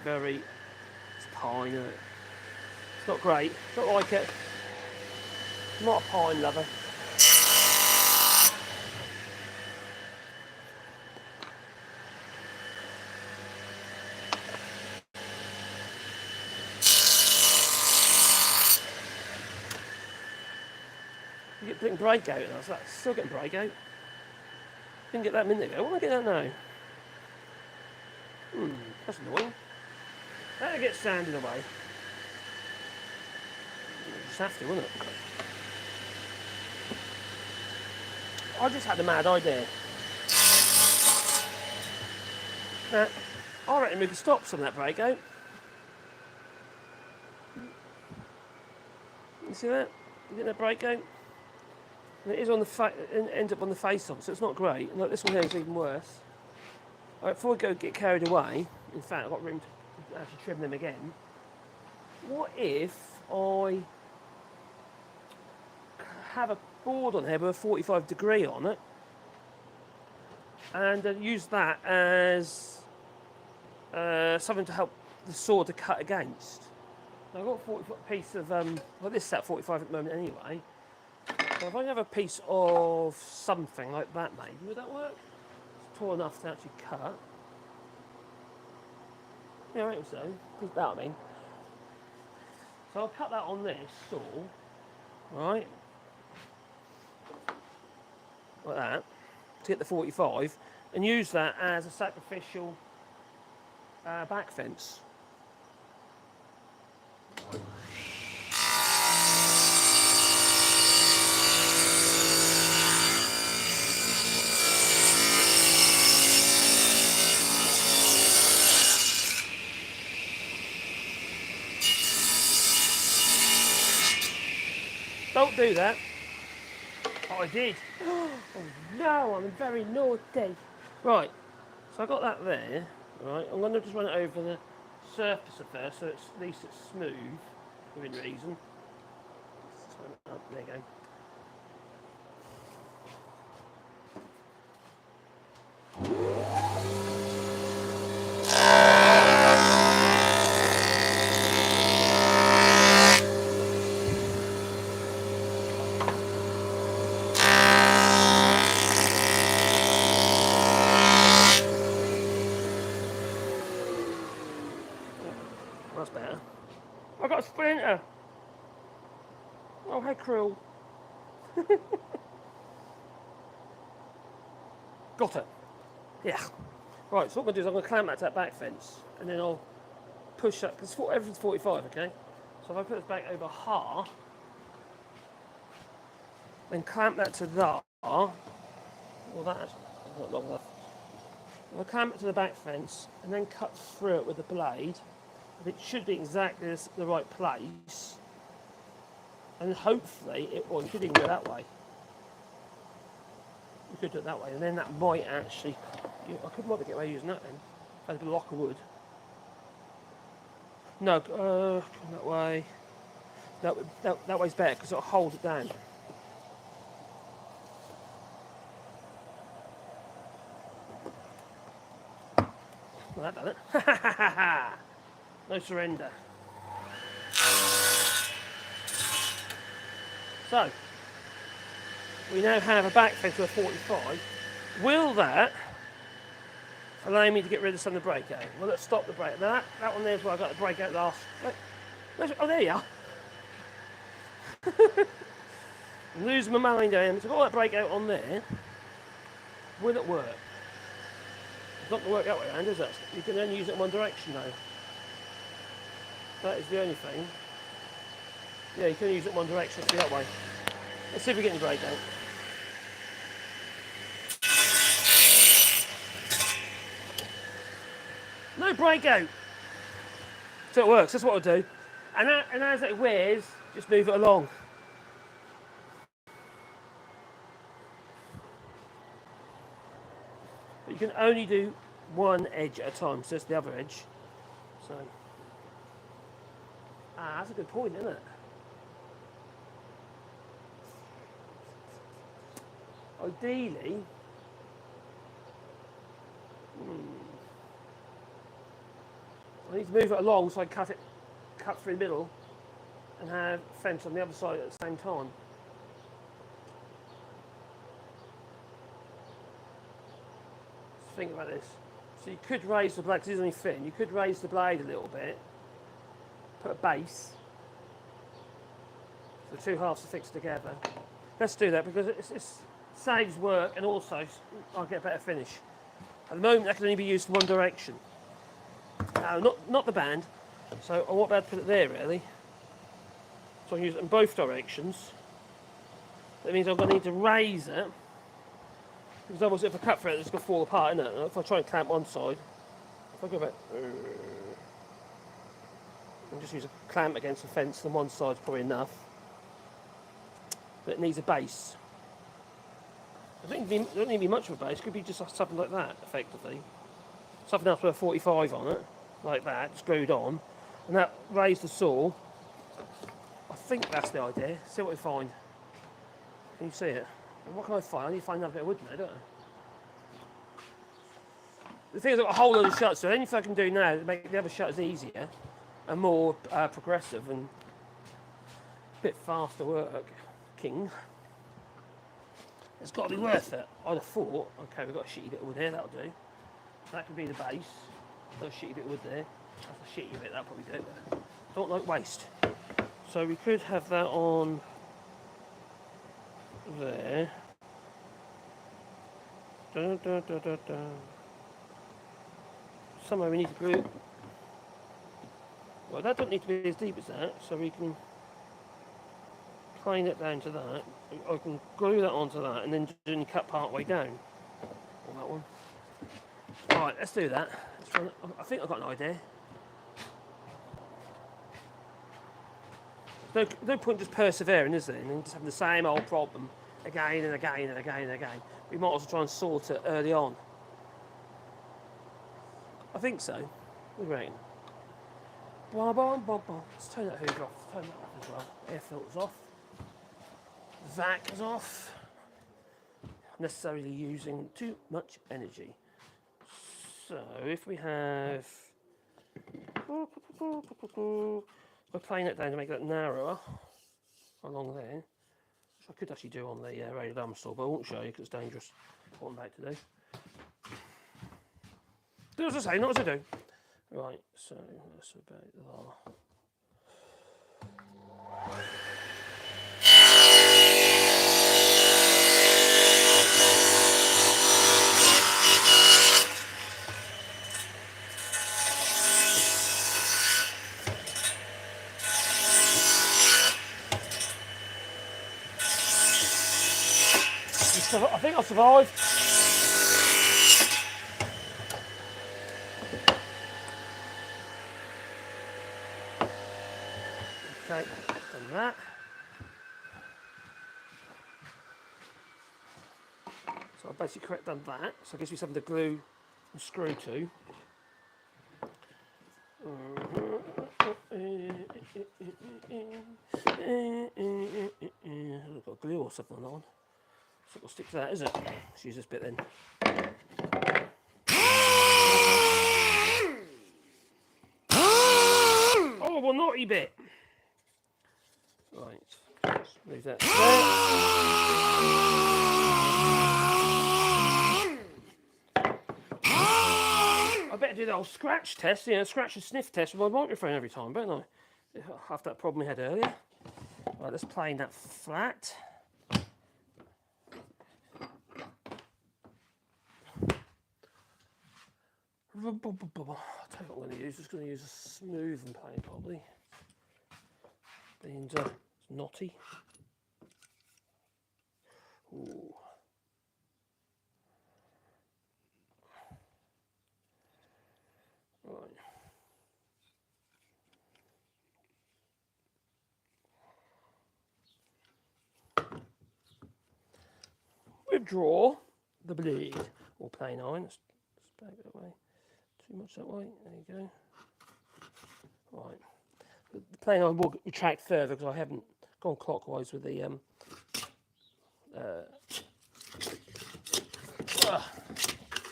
it's pine, isn't it? It's not great, don't like it. I'm not a pine lover. You get breakout now, so that's still getting breakout. Didn't get that a minute ago. Why am I getting that now? That's annoying. That'll get sanded away. You just have to, wouldn't it? I just had a mad idea. Now, I reckon we could stop some of that breakout. You see that? You get that breakout? And it is on the ends up on the face of it, so it's not great. And like this one here is even worse. Right, before I get carried away, in fact I've got room to actually trim them again. What if I have a board on here with a 45 degree on it, and use that as something to help the saw to cut against. Now I've got a 40-foot piece of, well, this is at 45 at the moment anyway. So if I have a piece of something like that maybe, would that work? It's tall enough to actually cut. Yeah, I think so. That I mean. So I'll cut that on this saw, right? Like that, to get the 45, and use that as a sacrificial back fence. Don't do that. Oh, I did. Oh no, I'm very naughty. Right, so I got that there. Right, I'm going to just run it over the surface at first, so at least it's smooth, within reason. Oh, there you go. That's better. I got a splinter. Oh, how cruel. Got it. Yeah. Right, so what I'm going to do is I'm going to clamp that to that back fence, and then I'll push that, because everything's 45, okay? So if I put this back over half, then clamp that to that, well that's not long enough. I'll clamp it to the back fence and then cut through it with the blade. It should be exactly the right place. And hopefully, you could even go that way. You could do it that way, and then that might actually, I could probably get away using that then. If I had a block of wood. No, that way. That way's better because it'll hold it down. Well, that done it. No surrender. So, we now have a back fence with a 45. Will that allow me to get rid of some of the breakout? Well, let's stop the breakout. Now that one there's where I got the breakout last. Oh, there you are. I'm losing my mind down. So I've got all that breakout on there. Will it work? It's not going to work that way around, is it? You can only use it in one direction now. That is the only thing. Yeah, you can use it in one direction, it's that way. Let's see if we get any breakout. No breakout! So it works, that's what I'll do. And as it wears, just move it along. But you can only do one edge at a time, so that's the other edge. So, that's a good point, isn't it? Ideally, I need to move it along so I cut through the middle and have fence on the other side at the same time. Let's think about this. So you could raise the blade, because it's only thin, you could raise the blade a little bit, put a base, so the two halves are fixed together. Let's do that because it saves work and also I'll get a better finish. At the moment that can only be used in one direction. No, not the band. So I want to put it there really. So I can use it in both directions. That means I'm going to need to raise it. Because otherwise if I cut through it, it's going to fall apart, isn't it? If I try and clamp one side, if I go back, and just use a clamp against the fence, and one side's probably enough. But it needs a base. I think it doesn't need to be much of a base, it could be just something like that, effectively. Something else with a 45 on it, like that, screwed on. And that raised the saw. I think that's the idea. See what we find. Can you see it? And what can I find? I need to find another bit of wood now, don't I? The thing is, I've got a whole lot of shutters, so anything I can do now to make the other shutters easier and more progressive and a bit faster working. It's got to be worth it. I'd have thought, okay, we've got a shitty bit of wood here, that'll do. That could be the base. There's a shitty bit of wood there. That's a shitty bit, that'll probably do it. Don't like waste. So we could have that on there. Dun, dun, dun, dun, dun. Somewhere we need to glue. Well, that doesn't need to be as deep as that, so we can plane it down to that. I can glue that onto that and then cut part way down on that one. Alright, let's do that. I think I've got an idea. There's no point just persevering, is there? And then just having the same old problem again and again and again and again. We might as well try and sort it early on. I think so. What do you reckon? Blah, blah, blah, blah. Let's turn that hoover off. Turn that off as well. Air filter's off. Vac is off. Necessarily using too much energy. So if we have, we're playing it down to make that narrower along there, which I could actually do on the radial arm saw, but I won't show you because it's dangerous. What I'm about to do. Do as I say, not as I do. Right, so that's about that. I think I survived. Okay, done that. So I've basically done that. So it gives me something to glue and screw to. I've got glue or something on. So we'll stick to that, is it? Let's use this bit then. Oh, well, naughty bit. Right, let's leave that there. I better do the old scratch test, scratch and sniff test with my microphone every time, don't I? After that problem we had earlier. Right, let's plane that flat. I'll tell you what I'm going to use. I'm just going to use a smooth and plane probably. Being it's knotty. Ooh. Right. Withdraw the blade or plane iron. Let's back that way. Too much that way. There you go. Right. The plane iron will retract further because I haven't gone clockwise with the there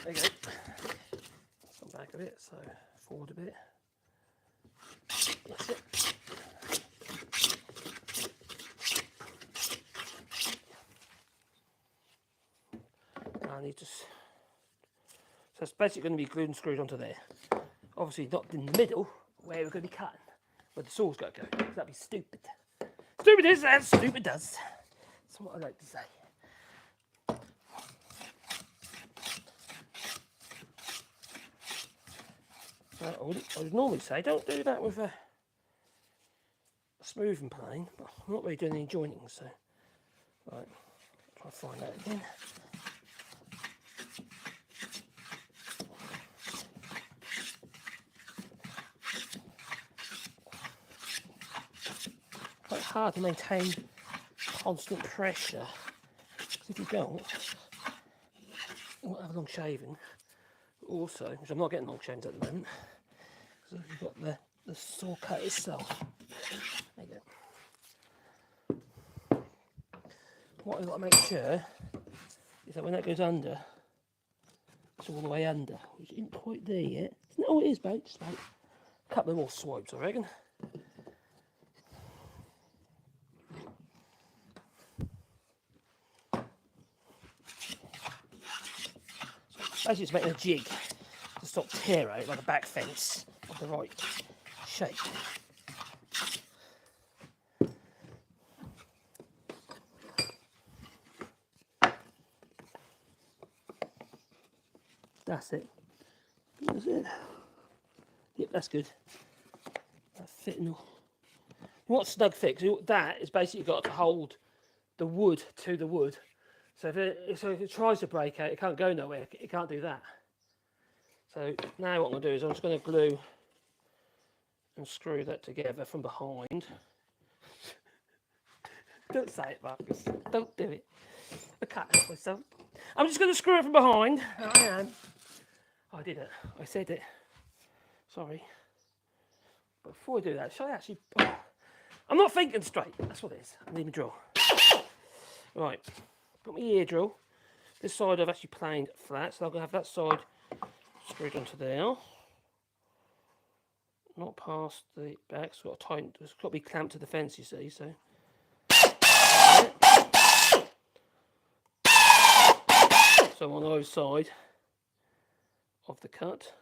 you go. Come back a bit, so forward a bit. That's it. I need to. So it's basically going to be glued and screwed onto there. Obviously not in the middle where we're going to be cutting, where the saw's got to go. That'd be stupid. Stupid is as stupid does. That's what I like to say. I would normally say don't do that with a smooth and plane, but I'm not really doing any jointing, so right, try to find that again. Quite hard to maintain constant pressure, because if you don't, you won't have long shaving. Also, which I'm not getting long shavings at the moment, because you've got the saw cut itself. There you go. What I've got to make sure is that when that goes under, it's all the way under, which isn't quite there yet. Oh, it is, mate. Just about a couple of more swipes, I reckon. Basically, it's making a jig to stop tear out like a back fence of the right shape. That's it. That's it. Yep, that's good. That's fitting all. You want snug fit, because that is basically got to hold the wood to the wood. So if it tries to break out, it can't go nowhere. It can't do that. So now what I'm going to do is I'm just going to glue and screw that together from behind. Don't say it, Marcus. Don't do it. I can't help myself. I'm just going to screw it from behind. I am. I did it. I said it. Sorry. But before I do that, shall I actually... I'm not thinking straight. That's what it is. I need my drill. Right. Got my ear drill. This side I've actually planed flat, so I'm going to have that side screwed onto there. Not past the back, so it's got to be clamped to the fence, you see, so. So on either side of the cut.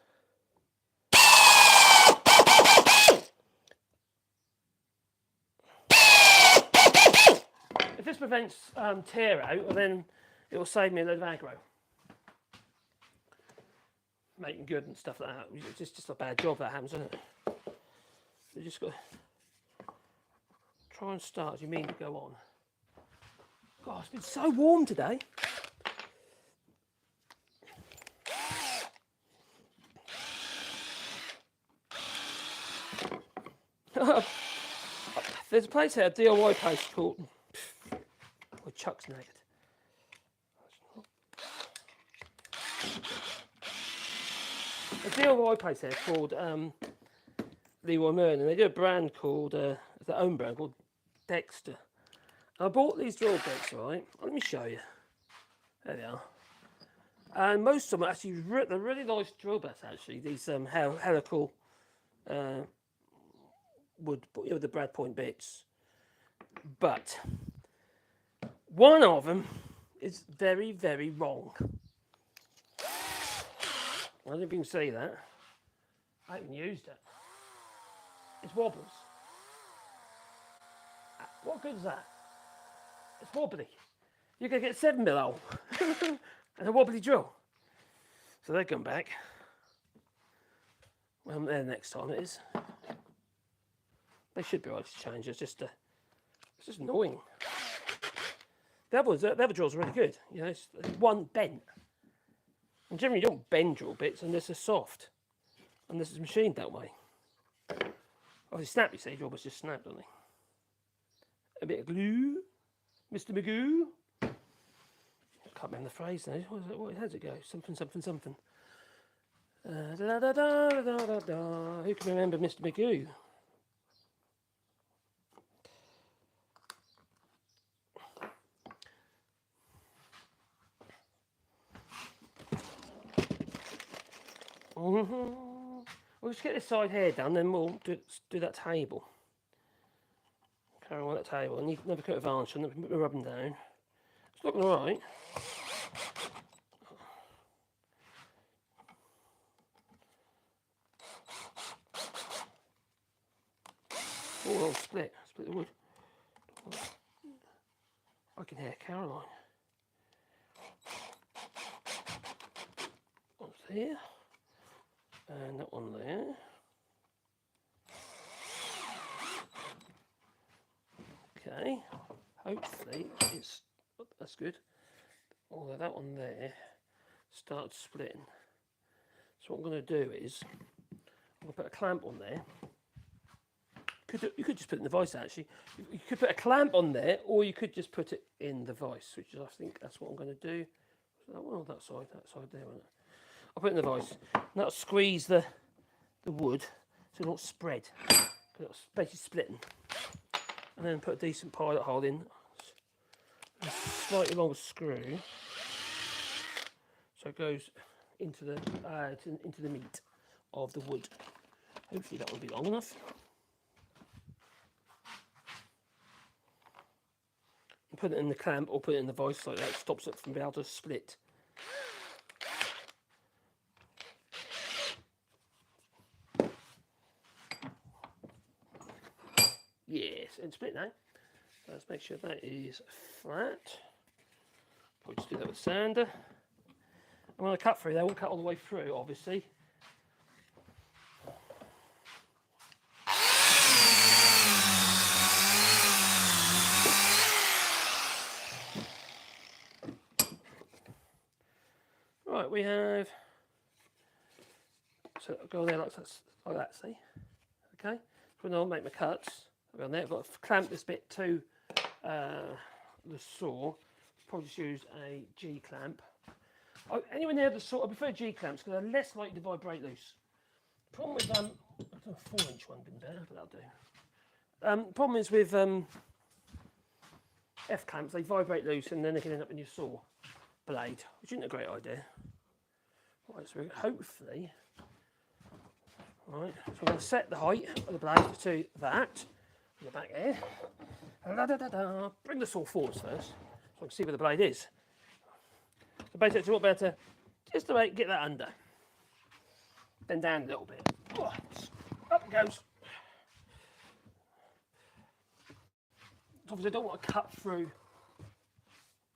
If this prevents tear out, well then it will save me a load of aggro. Making good and stuff like that. It's just a bad job that happens, isn't it? You just got to try and start as you mean to go on. God, it's been so warm today. There's a place here, a DIY place called. Oh, Chuck's naked. A DIY place there called Leroy Merlin, and they do a brand called, their own brand called Dexter. I bought these drill bits, right? Let me show you. There they are. And most of them are actually they're really nice drill bits, actually. These helical wood, the brad point bits. But one of them is very, very wrong. I don't know if you can see that. I haven't used it. It wobbles. What good is that? It's wobbly. You're going to get a 7mm hole and a wobbly drill. So they're going back. Well, I'm there next time it is. They should be right to change. It's just annoying. The other drills are really good. You know, it's one bent. And generally you don't bend drill bits unless they're soft. And this is machined that way. Obviously snap, you see, drill bits just snap, don't they? A bit of glue. Mr. Magoo. I can't remember the phrase now. How does it go? Something, something, something. Da, da, da, da, da, da. Who can remember Mr. Magoo? We'll just get this side here done, then we'll do that table. Carry on with that table. I need another coat of varnish and rub them down. It's looking alright. Oh, I'll split the wood. I can hear Caroline. One's here. And that one there. Okay, hopefully that's good. Although that one there starts splitting. So what I'm going to do is I'm going to put a clamp on there. You could just put it in the vise actually. You could put a clamp on there, or you could just put it in the vise, which is, I think that's what I'm going to do. Is that one or that side? That side there, isn't it? I'll put it in the vise. And that'll squeeze the wood so it won't spread. It's basically splitting. And then put a decent pilot hole in. A slightly longer screw. So it goes into the meat of the wood. Hopefully that will be long enough. And put it in the clamp or put it in the vise like that. It stops it from being able to split. Yes, and split now. Let's make sure that is flat. Probably just do that with sander. I'm going to cut through there. I won't cut all the way through, obviously. Right, we have. So I'll go there like that, see? Okay. So now I'll make my cuts. On there, I've got to clamp this bit to the saw. Probably just use a G clamp. Anywhere near the saw, I prefer G clamps because they're less likely to vibrate loose. Problem with I don't know, a 4-inch one would be better, but that'll do. Problem is with F clamps, they vibrate loose and then they can end up in your saw blade, which isn't a great idea. Right, so hopefully, right. So I'm going to set the height of the blade to that. The back here. Bring the saw forwards first, so I can see where the blade is. So basically, what better, just to get that under. Then down a little bit. Oh, up it goes. Obviously, I don't want to cut through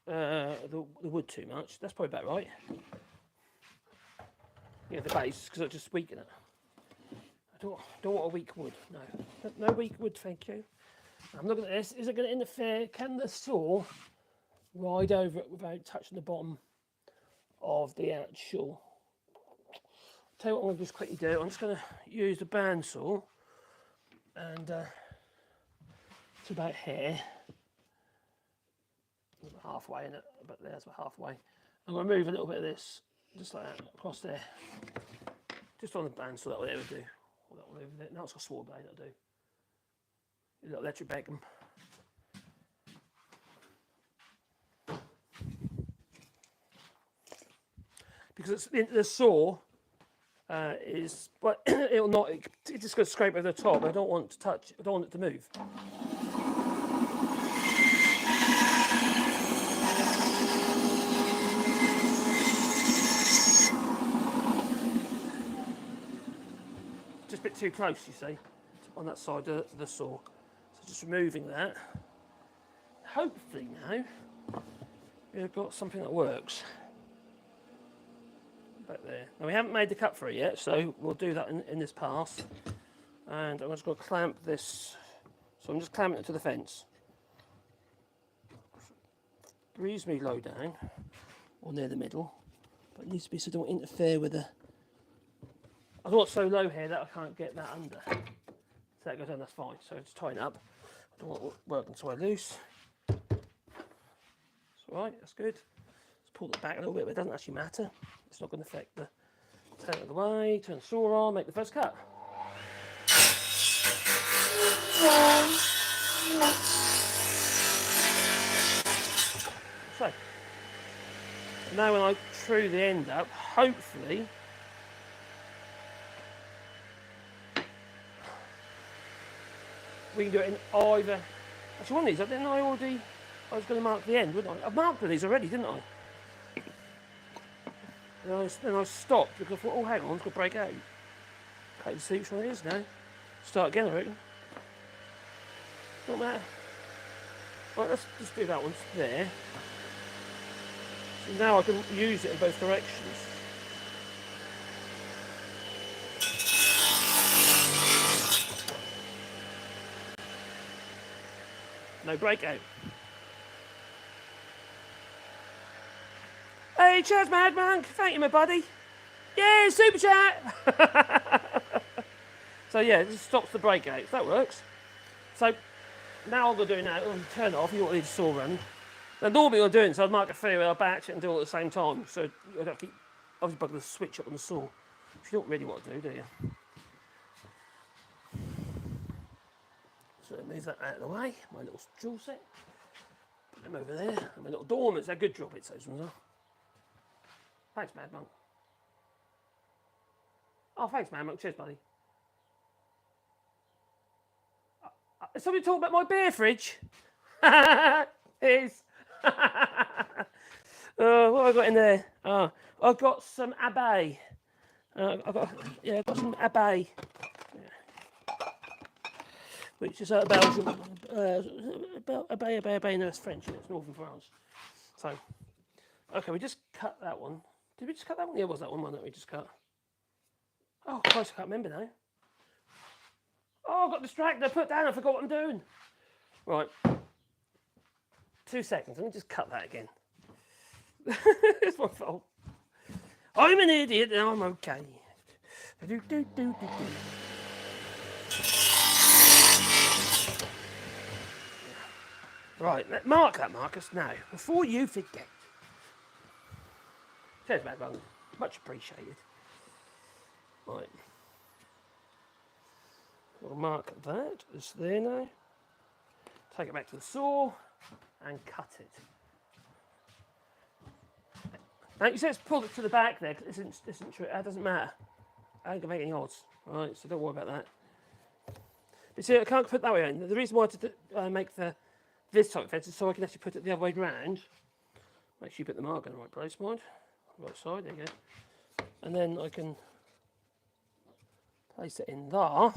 the wood too much. That's probably about right. Yeah, the base, because I'll just weaken it. I don't want a weak wood. No weak wood, thank you. I'm looking at this. Is it going to interfere? Can the saw ride over it without touching the bottom of the actual? I'll tell you what I'm going to just quickly do. I'm just going to use the bandsaw and to about here. Halfway in it, but there's about halfway. I'm going to move a little bit of this, just like that, across there. Just on the band, so that will do. Or that will over there. No, it's got a small blade, that'll do. A little electric bacon. Because it's, the saw is, but it'll not, it's just going to scrape over the top. I don't want to touch, I don't want it to move. Just a bit too close, you see, on that side of the saw. So just removing that. Hopefully now we've got something that works. Back there. Now we haven't made the cut for it yet, so we'll do that in this pass. And I'm just going to clamp this. So I'm just clamping it to the fence. Reasonably low down, or near the middle, but it needs to be so it don't interfere with the. I don't want it so low here that I can't get that under. So that goes on, that's fine. So just tighten up. I don't want it working so loose. It's alright, that's good. Let's pull it back a little bit, but it doesn't actually matter. It's not going to affect the. Turn it out of the way, turn the saw on, make the first cut. So, now when I true the end up, hopefully we can do it in either. Actually, one of these, didn't I already? I was going to mark the end, wouldn't I? I've marked these already, didn't I? Then I stopped because I thought, oh, hang on, it's going to break out. Okay, let's see which one it is now. Start again, I reckon. Not matter. Right, let's just do that one there. So now I can use it in both directions. No breakout. Hey, cheers, Mad Monk. Thank you, my buddy. Yeah, super chat. So yeah, it just stops the breakouts. That works. So now what I'm going to do now, I'll turn it off. You want to leave the saw running. Now normally I'm doing so I'd mark a theory, I'll batch it and do it all at the same time. So you'd have to keep obviously bugging the switch up on the saw. Which you don't really want to do you? So move that out of the way. My little drill set. Put them over there. And my little dormants. They're good drill bits, those ones are. Thanks, Mad Monk. Oh, thanks, Mad Monk. Cheers, buddy. Is somebody talking about my beer fridge? It is. What have I got in there? I've got some Abbey. I've got some Abbey. Which is Belgium. Abbey, no, it's French, it's northern France. So, okay, we just cut that one. Did we just cut that one? Yeah, it was that one that we just cut. Oh, Christ, I can't remember now. Oh, I got distracted. I put down. I forgot what I'm doing. Right. 2 seconds. Let me just cut that again. It's my fault. I'm an idiot. Now I'm okay. Right. Mark that, Marcus. Now, before you forget. Cheers, Mad Monk. Much appreciated. Right. We'll mark that, it's there now. Take it back to the saw and cut it. Now you see it's pulled it to the back there, because this isn't true, that doesn't matter. I ain't going to make any odds, right, so don't worry about that. But see, I can't put it that way in. The reason why I had to make this type of fence is so I can actually put it the other way round. Make sure you put the mark in the right place, mind. Right side, there you go. And then I can place it in there.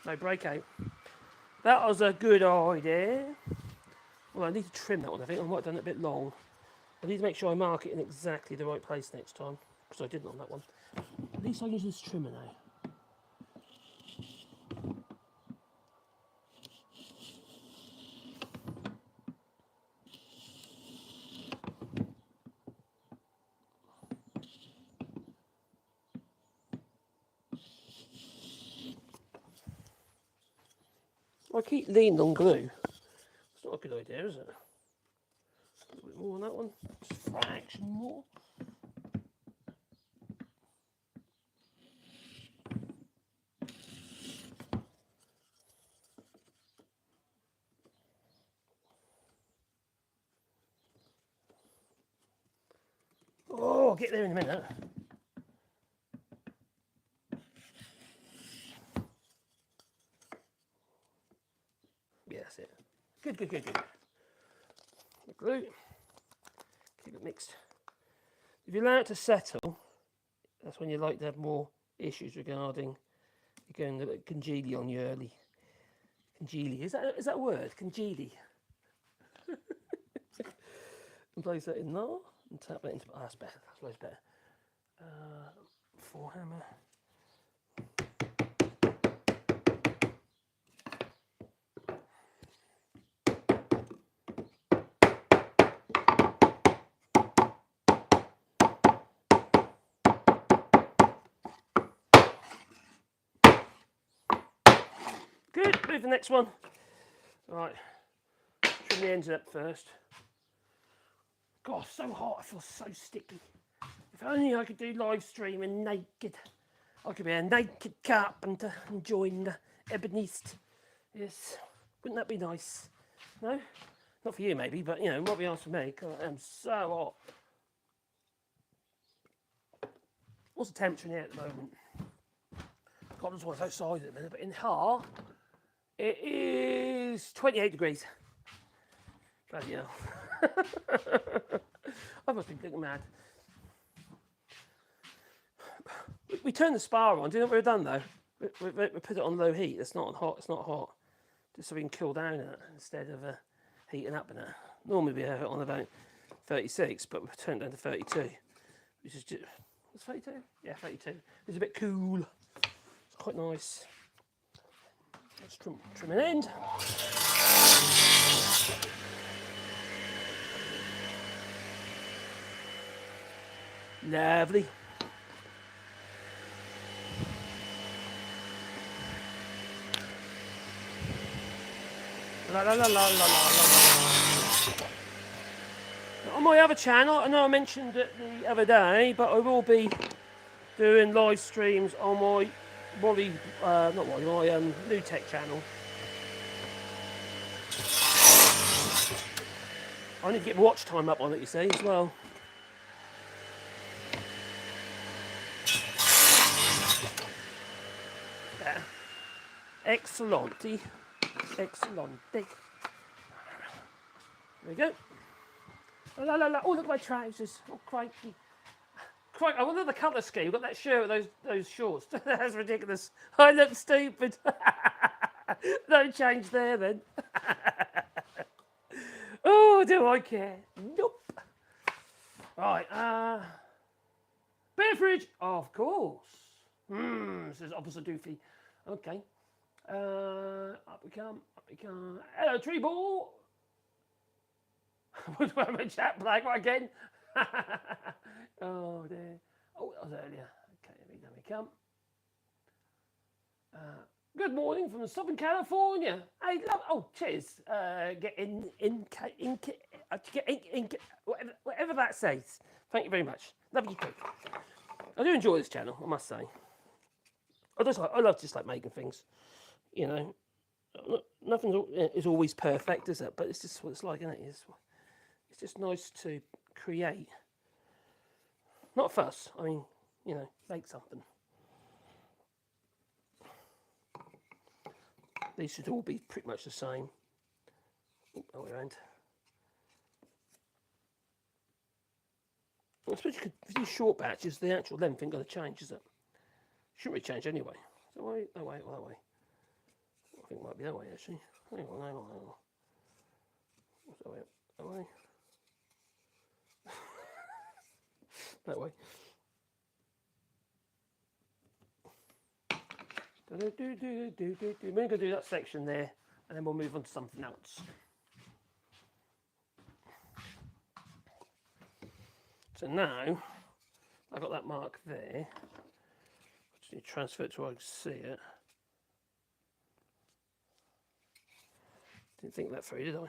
No breakout. That was a good idea. Well, I need to trim that one, I think. I might have done it a bit long. I need to make sure I mark it in exactly the right place next time, because I didn't on that one. At least I'll use this trimmer now. I keep leaning on glue. It's not a good idea, is it? A little bit more on that one. Just a fraction more. Oh, I'll get there in a minute. Yeah, that's it. Good, good, good, good. The glue. Keep it mixed. If you allow it to settle, that's when you like to have more issues regarding you're going a bit congealy on you early. Congealy, is that a word? Congealy. And place that in there and tap that into. That's better. That's loads better. Four hammer. Good. Move the next one. Right. Trim the ends up first. God, so hot. I feel so sticky. If only I could do live streaming naked. I could be a naked carpenter enjoying the ebonist. Yes. Wouldn't that be nice? No? Not for you maybe, but you know, it might be nice for me because I am so hot. What's the temperature in here at the moment? God, I just want to outside at the minute, but in here, it is 28 degrees. Bloody hell. I must be looking mad. We turned the spa on. Do you know what we've done though? We put it on low heat. It's not hot. It's not hot. Just so we can cool down in it instead of heating up in it. Normally we have it on about 36, but we've turned it down to 32, which is just, what's 32? Yeah, 32. It's a bit cool. It's quite nice. Let's trim an end. Lovely. La la la la la la la. On my other channel, I know I mentioned it the other day, but I will be doing live streams on my my New Tech channel. I need to get watch time up on it, you see, as well. Yeah. Excellente. Excellente. There we go. La la la. Oh, look at my trousers. Oh, crikey. Crikey. I wonder the colour scheme. You've got that shirt with those shorts. That's ridiculous. I look stupid. No change there then. Oh, do I care? Nope. Right. Beverage. Of course. Says Officer Doofy. Okay. Up we come. Up we come. Hello, tree ball. Would wear my chat black again. Oh dear. Oh, that was earlier. Okay, there we come. Good morning from Southern California. Hey, love. Oh, cheers. Get in whatever that says. Thank you very much. Love you too. I do enjoy this channel, I must say. I love just like making things. You know, nothing is always perfect, is it? But it's just what it's like, isn't it? It's just nice to create. Not fuss. I mean, you know, make something. These should all be pretty much the same. Oh, way around. I suppose you could, if you do short batches, the actual length ain't going to change, is it? Shouldn't really change anyway. So wait, that way, that way. I think it might be that way actually. Hang on. That way, that way. That way. We're going to do that section there, and then we'll move on to something else. So now, I've got that mark there. I just need to transfer it to where I can see it. Didn't think that through, did I?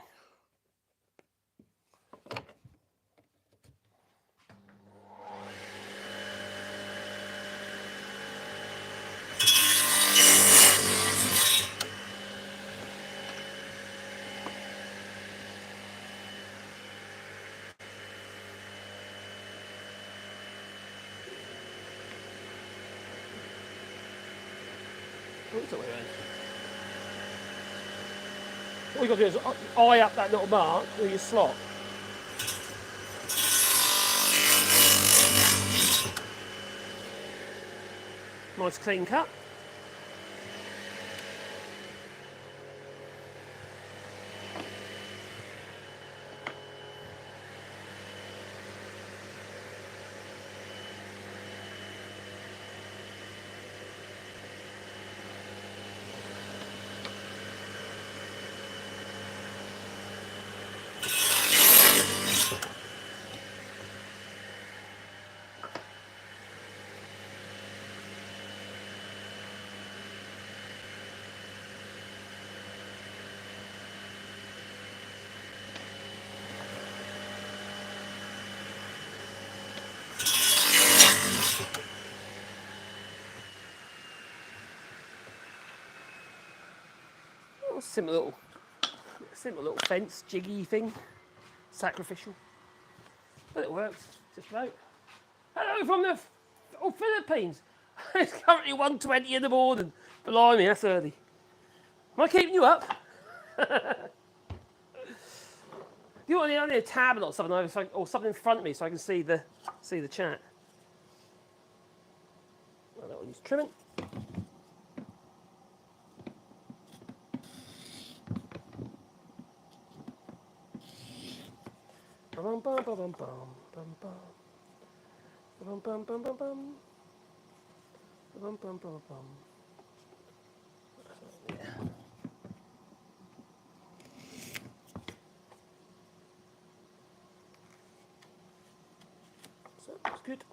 Oh, it's the way around. All you got to do is eye up that little mark with your slot. Nice clean cut. Simple little fence jiggy thing, sacrificial, but it works just about. Hello from the Philippines. It's currently 1:20 in the morning. Blimey, that's early. Am I keeping you up? Do you want a tablet or something, or something in front of me so I can see the chat? Well, that one needs trimming. Bum bum bum bum bum bum bum bum bum bum bum bum bum bum bum. Yeah. So that's good.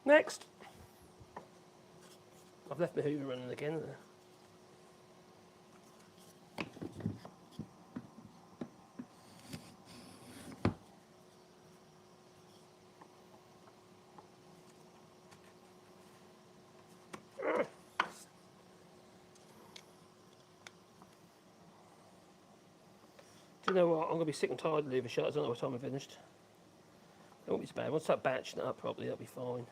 Next, I've left my Hoover running again. Do you know what? I'm going to be sick and tired of leaving shutters. I don't know what time I'm finished. It won't be so bad. Once I start batching it up properly, that'll be fine.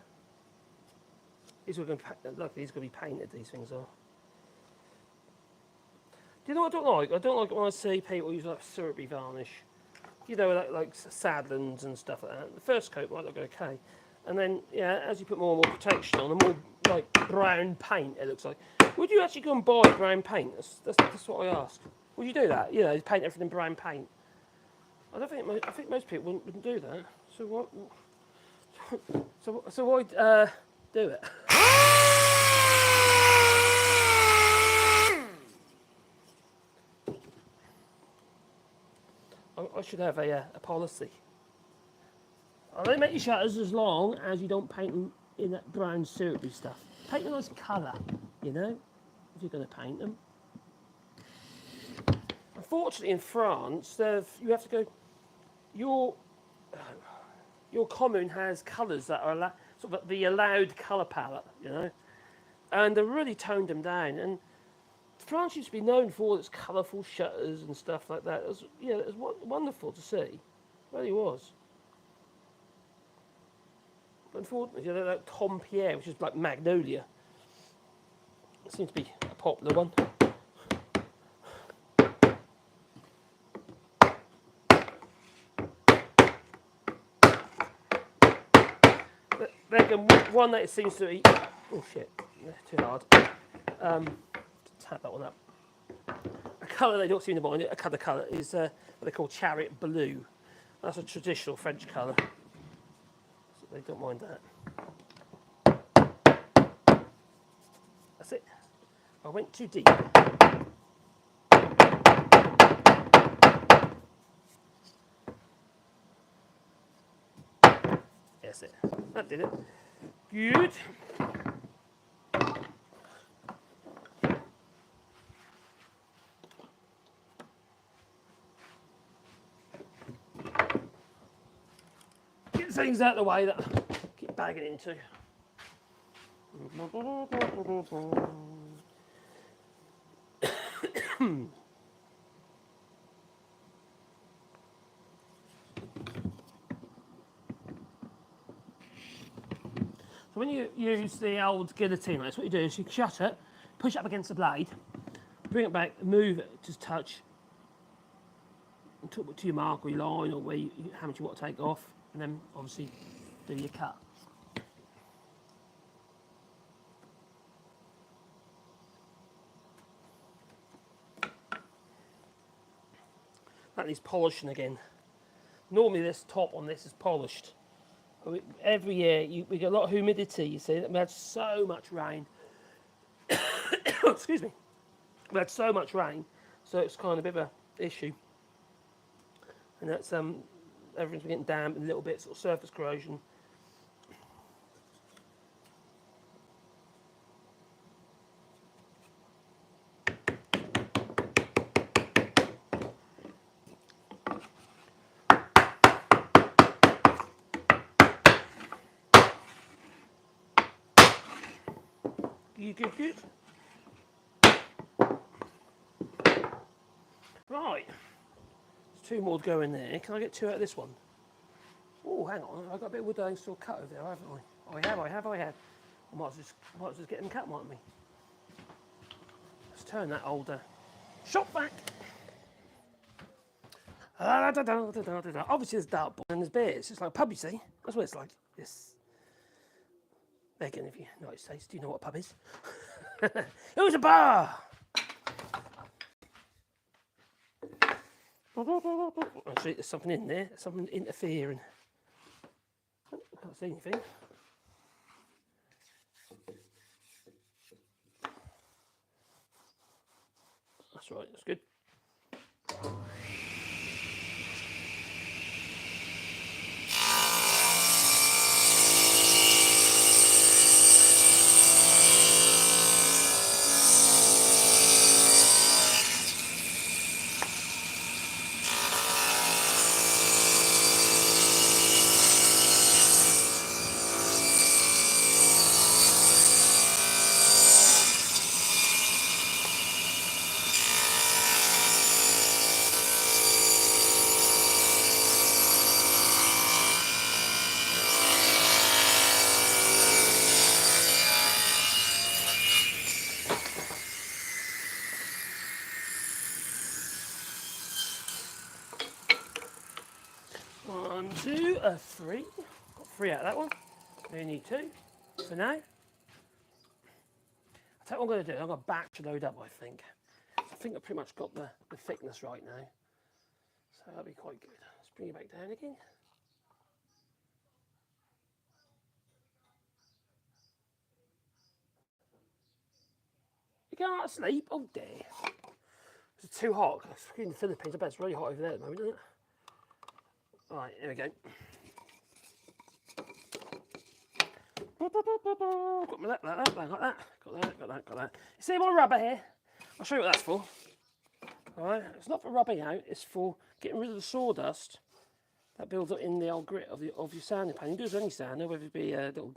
These are going to look. These are going to be painted. These things are. Do you know what I don't like? I don't like when I see people use like syrupy varnish. You know, like Sadlands and stuff like that. The first coat might look okay, and then yeah, as you put more and more protection on, the more like brown paint it looks like. Would you actually go and buy brown paint? That's what I ask. Would you do that? You know, paint everything brown paint. I don't think I think most people wouldn't do that. So what? So why do it? I should have a policy. I'll only make your shutters as long as you don't paint them in that brown syrupy stuff. Paint a nice colour, you know, if you're going to paint them. Unfortunately, in France, you have to go. Your commune has colours that are sort of the allowed colour palette, you know, and they've really toned them down. And France used to be known for its colourful shutters and stuff like that. It was wonderful to see. It really was. But unfortunately, you know, like Tom Pierre, which is like Magnolia, it seems to be a popular one. One that it seems to be. Oh shit, too hard. Tap that one up. colour they don't seem to mind, a colour is what they call chariot blue. That's a traditional French colour. So they don't mind that. That's it. I went too deep. That's it. That did it. Good. Get things out of the way that I keep bagging into. So when you use the old guillotine, that's what you do is you shut it, push it up against the blade, bring it back, move it, just touch, and talk to your mark or your line or where how much you want to take off, and then obviously do your cut. That needs polishing again. Normally this top on this is polished. Every year we get a lot of humidity, you see. We had so much rain. Excuse me. We had so much rain, so it's kind of a bit of an issue. And that's everything's getting damp and a little bit sort of surface corrosion. Good. Right. There's 2 more to go in there. Can I get 2 out of this one? Oh, hang on. I've got a bit of wood I can still cut over there, haven't I? I have. I might as well just get them cut, mightn't we? Let's turn that older shop back. Obviously there's dartboard and there's beers. It's like a pub, you see. That's what it's like. Yes. Again, if you're United States, do you know what a pub is? It was a bar! Actually, there's something in there, something interfering. I can't see anything. That's right, that's good. One, 2, 3. Got 3 out of that one. We only need 2 for now. I'll tell you what I'm going to do. I'm going to batch load up, I think. I think I've pretty much got the thickness right now. So that'll be quite good. Let's bring it back down again. You going out to sleep? Oh dear. It's too hot. It's in the Philippines. I bet it's really hot over there at the moment, isn't it? Right, here we go. Got that. You see my rubber here? I'll show you what that's for. Alright, it's not for rubbing out, it's for getting rid of the sawdust that builds up in the old grit of your sanding pan. You can do it with any sander, whether it be a little,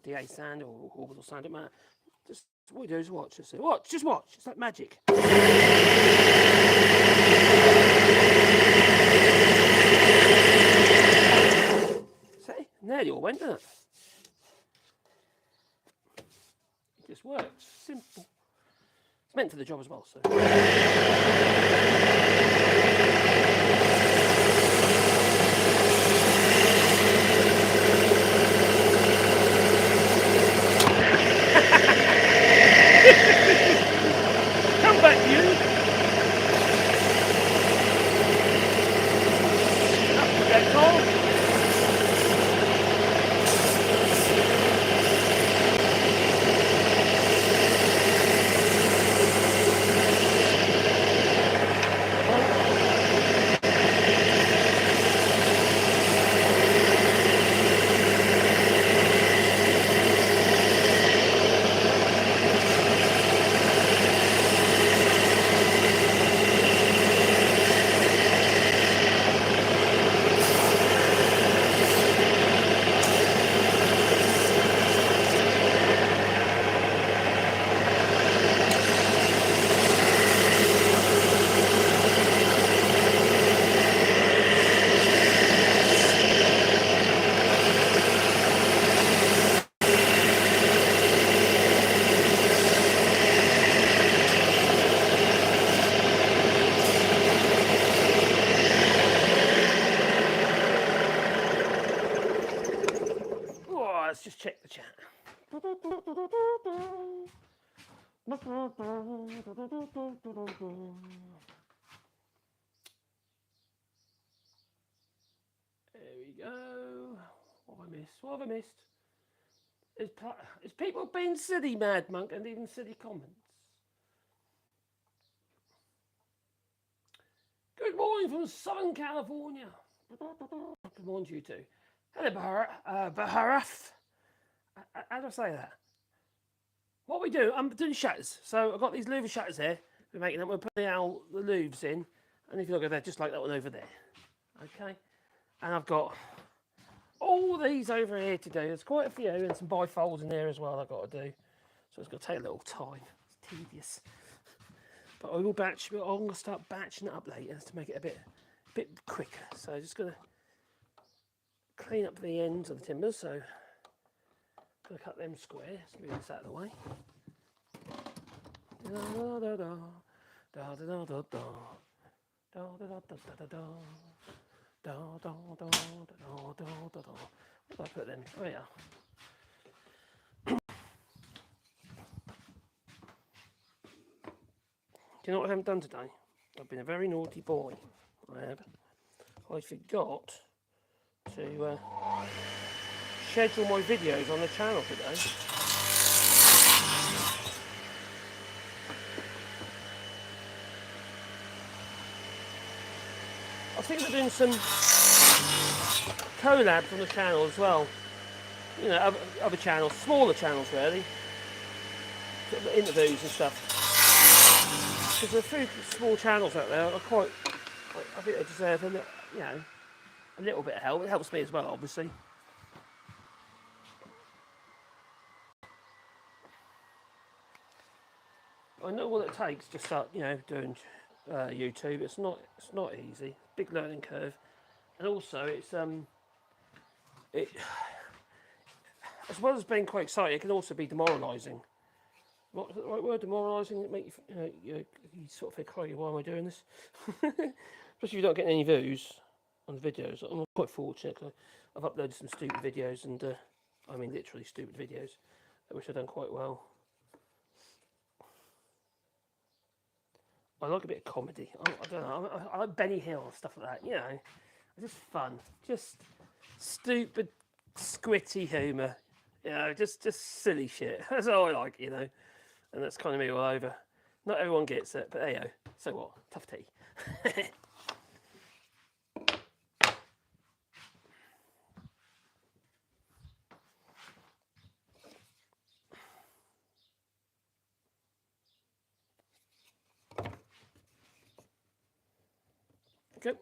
DA sand or orbital sand, it doesn't matter. Just what you do is watch. Just watch. It's like magic. See? Nearly all went, didn't it? It just works. Simple. It's meant for the job as well, so. Come back, you. chat. There we go. What have I missed? What have I missed? Is people being silly, Mad Monk, and leaving silly comments? Good morning from Southern California. Good morning to you too. Hello, Baharaf. How do I say that? What we do, I'm doing shutters. So I've got these louver shutters here. We're making them. We're putting out the louvers in. And if you look at that, just like that one over there. Okay. And I've got all these over here to do. There's quite a few and some bifolds in there as well I've got to do. So it's going to take a little time. It's tedious. But I will batch. I'm going to start batching it up later to make it a bit quicker. So I'm just going to clean up the ends of the timbers. So I'm going to cut them square. Let's move this out of the way. Where did I put them? Oh yeah. Do you know what I haven't done today? I've been a very naughty boy. I have. I forgot to schedule my videos on the channel today. I think we're doing some collabs on the channel as well. You know, other channels, smaller channels really. Sort of interviews and stuff. Because there are a few small channels out there are quite, I think they deserve a little bit of help. It helps me as well, obviously. I know what it takes to start, doing YouTube. It's not easy. Big learning curve, and also it's as well as being quite exciting, it can also be demoralising. What's the right word? Demoralising. It make you sort of think, "Crikey, why am I doing this?" Especially if you don't get any views on the videos. I'm quite fortunate because I've uploaded some stupid videos, and I mean literally stupid videos, which I've done quite well. I like a bit of comedy. I don't know. I like Benny Hill and stuff like that. You know, just fun, just stupid, squitty humour. You know, just silly shit. That's all I like. You know, and that's kind of me all over. Not everyone gets it, but hey, so what? Tough tea. Okay.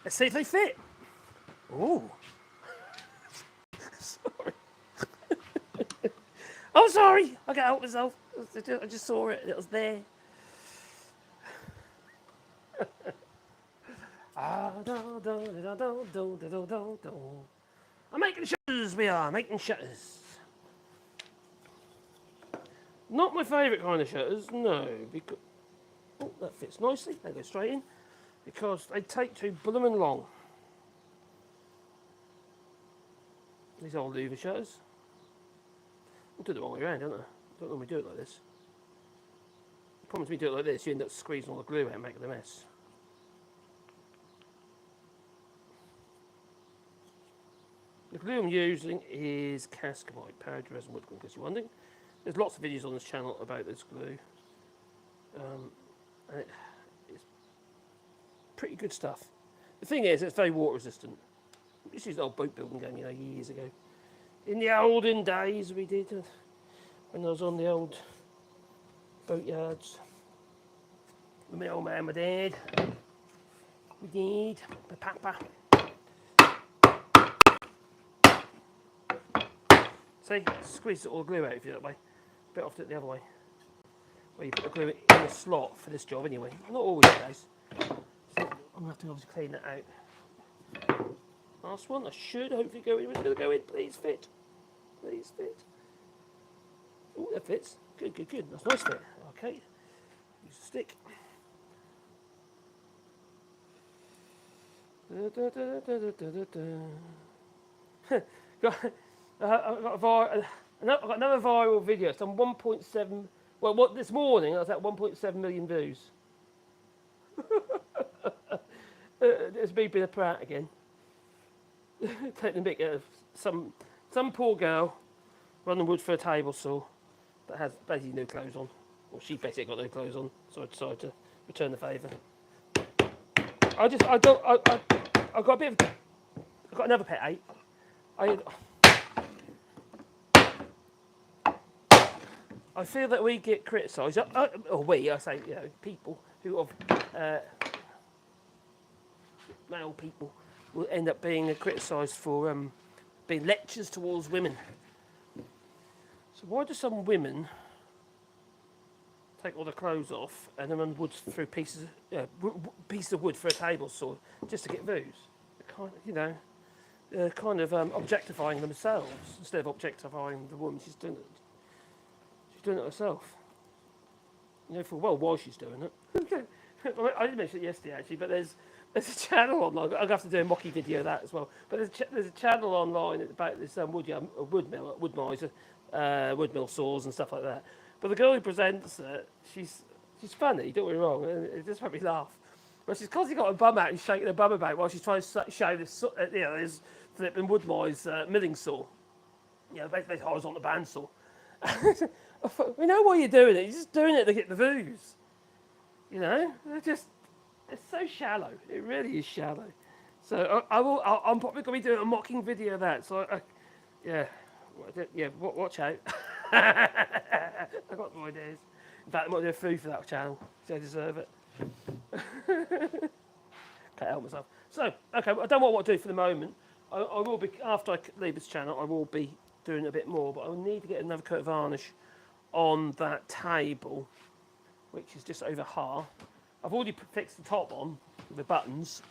Let's see if they fit. Ooh. Sorry. I'm sorry. I can't help myself. I just saw it. It was there. I'm making shutters. We are making shutters. Not my favourite kind of shutters. No, because that fits nicely. They go straight in. Because they take too blooming long. These old louver shutters. I do it the wrong way around, don't I? I don't normally do it like this. The problem is when you do it like this, you end up squeezing all the glue out and making a mess. The glue I'm using is Cascamite, powered resin wood glue, in case you're wondering. There's lots of videos on this channel about this glue. And it's pretty good stuff. The thing is, it's very water resistant. This is an old boat building game, years ago. In the olden days, we did when I was on the old boat yards. With my old man, my dad, my papa. See, squeeze all the glue out if you that way. Better off do it the other way. Well, you put the glue in the slot for this job anyway. Not always the case. So I'm going to have to obviously clean that out. Last one, I should hopefully go in. It's going to go in. Please fit. Please fit. Oh, that fits. Good, good, good. That's a nice fit. Okay. Use a stick. I've got another viral video. It's on 1.7. Well, what this morning I was at 1.7 million views. It's me being a prat again. Taking a bit of some poor girl running wood for a table saw that has basically no clothes on. Well, she basically got no clothes on, so I decided to return the favour. I've got another pet hate. I feel that we get criticised, or we, I say, you know, people who are male people will end up being criticised for being lectures towards women. So why do some women take all the clothes off and then run wood through pieces of wood for a table saw just to get views? They're kind of objectifying themselves instead of objectifying the woman. She's doing it herself. You know full well why she's doing it. I didn't mention it yesterday actually, but there's a channel online. I'm going to have to do a mocky video of that as well. But there's a channel online about this wood mill saws and stuff like that. But the girl who presents it, she's funny. Don't get me wrong. It just made me laugh. But she's constantly got her bum out and shaking her bum about while she's trying to show this, this flipping Wallybois milling saw. Basically horizontal bandsaw. We know why you're doing it. You're just doing it to get the views. It's so shallow. It really is shallow. So I'm probably going to be doing a mocking video of that. So watch out. I've got no ideas. In fact, I might do a food for that channel. So I deserve it. Can't help myself. So, okay, I don't know what to do for the moment. I will be, after I leave this channel, I will be doing a bit more, but I will need to get another coat of varnish on that table, which is just over half. I've already fixed the top on with buttons.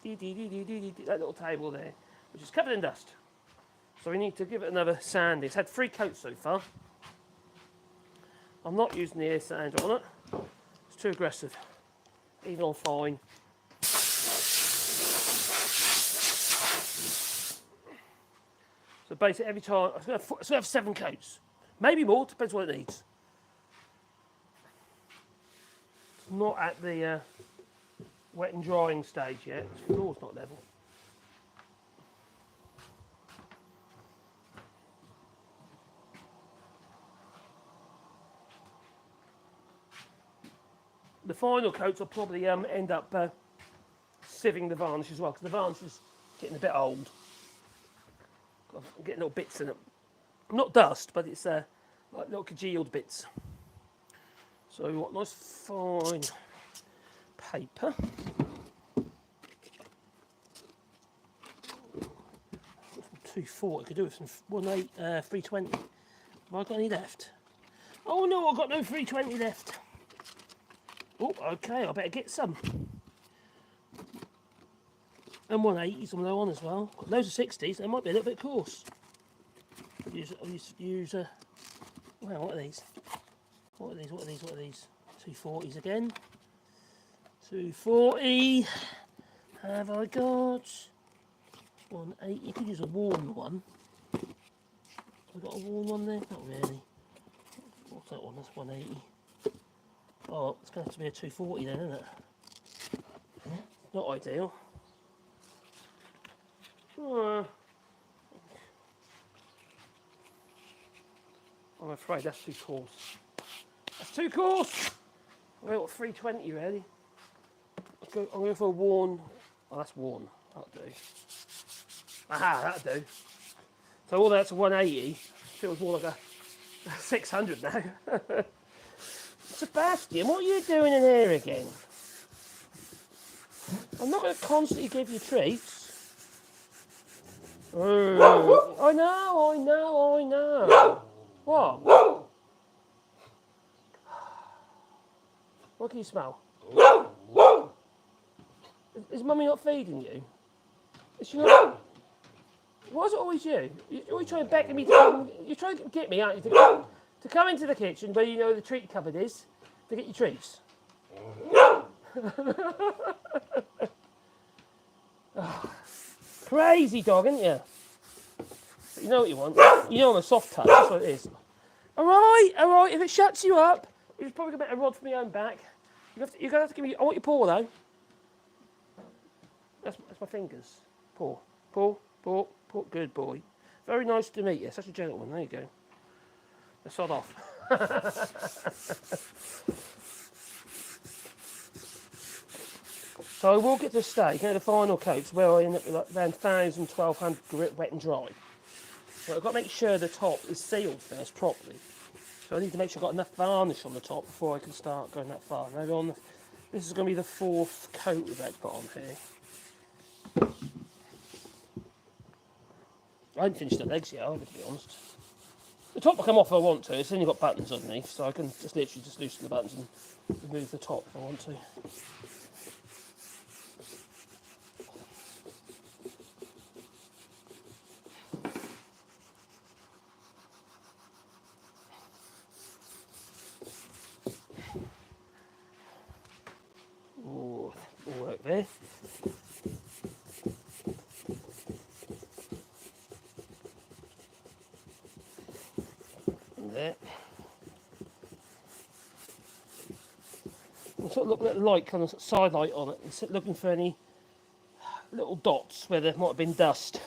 That little table there, which is covered in dust. So we need to give it another sanding. It's had 3 coats so far. I'm not using the air sander on it. It's too aggressive, even on fine. So basically every time, I'm going to have 7 coats. Maybe more, depends what it needs. It's not at the wet and drying stage yet. The floor's not level. The final coats will probably end up sieving the varnish as well, because the varnish is getting a bit old. I'm getting little bits in it. Not dust, but it's like little congealed bits. So we want nice fine paper. 240, I could do with some 320. Have I got any left? Oh no, I've got no 320 left. Oh, okay, I better get some. And 180s I'm low on as well. Got loads of 60s, they might be a little bit coarse. Use well, what are these? What are these? 240s again. 240. Have I got 180? You could use a worn one. Have I got a worn one there? Not really. What's that one? That's 180. Oh, it's going to have to be a 240 then, isn't it? Not ideal. I'm afraid that's too coarse. That's too coarse! I've got 320 really. I'm going for a worn. Oh, that's worn. That'll do. Aha, that'll do. So all that's 180. Feels more like a 600 now. Sebastian, what are you doing in here again? I'm not going to constantly give you treats. I know. What? What can you smell? Is Mummy not feeding you? Is she not? Why is it always you? You're always trying to beckon me to come. You're trying to get me, aren't you, to come into the kitchen where you know the treat cupboard is to get your treats. Crazy dog, isn't you? But you know what you want. You know I'm a soft touch. That's what it is. All right. If it shuts you up, you're probably gonna get a rod from my own back. You're gonna have to give me. I want your paw though. That's my fingers. Paw. Good boy. Very nice to meet you. Such a gentleman. There you go. Let's sod off. So I will get to the stage, the final coats, where I end up with like around 1,000, 1,200 grit wet and dry. So I've got to make sure the top is sealed first properly. So I need to make sure I've got enough varnish on the top before I can start going that far. Now this is going to be the 4th coat we've had put on here. I haven't finished the legs yet either, to be honest. The top will come off if I want to. It's only got buttons underneath, so I can just literally just loosen the buttons and remove the top if I want to. Oh, all work there. There. I'm sort of looking at the light, kind of side light on it, and looking for any little dots where there might have been dust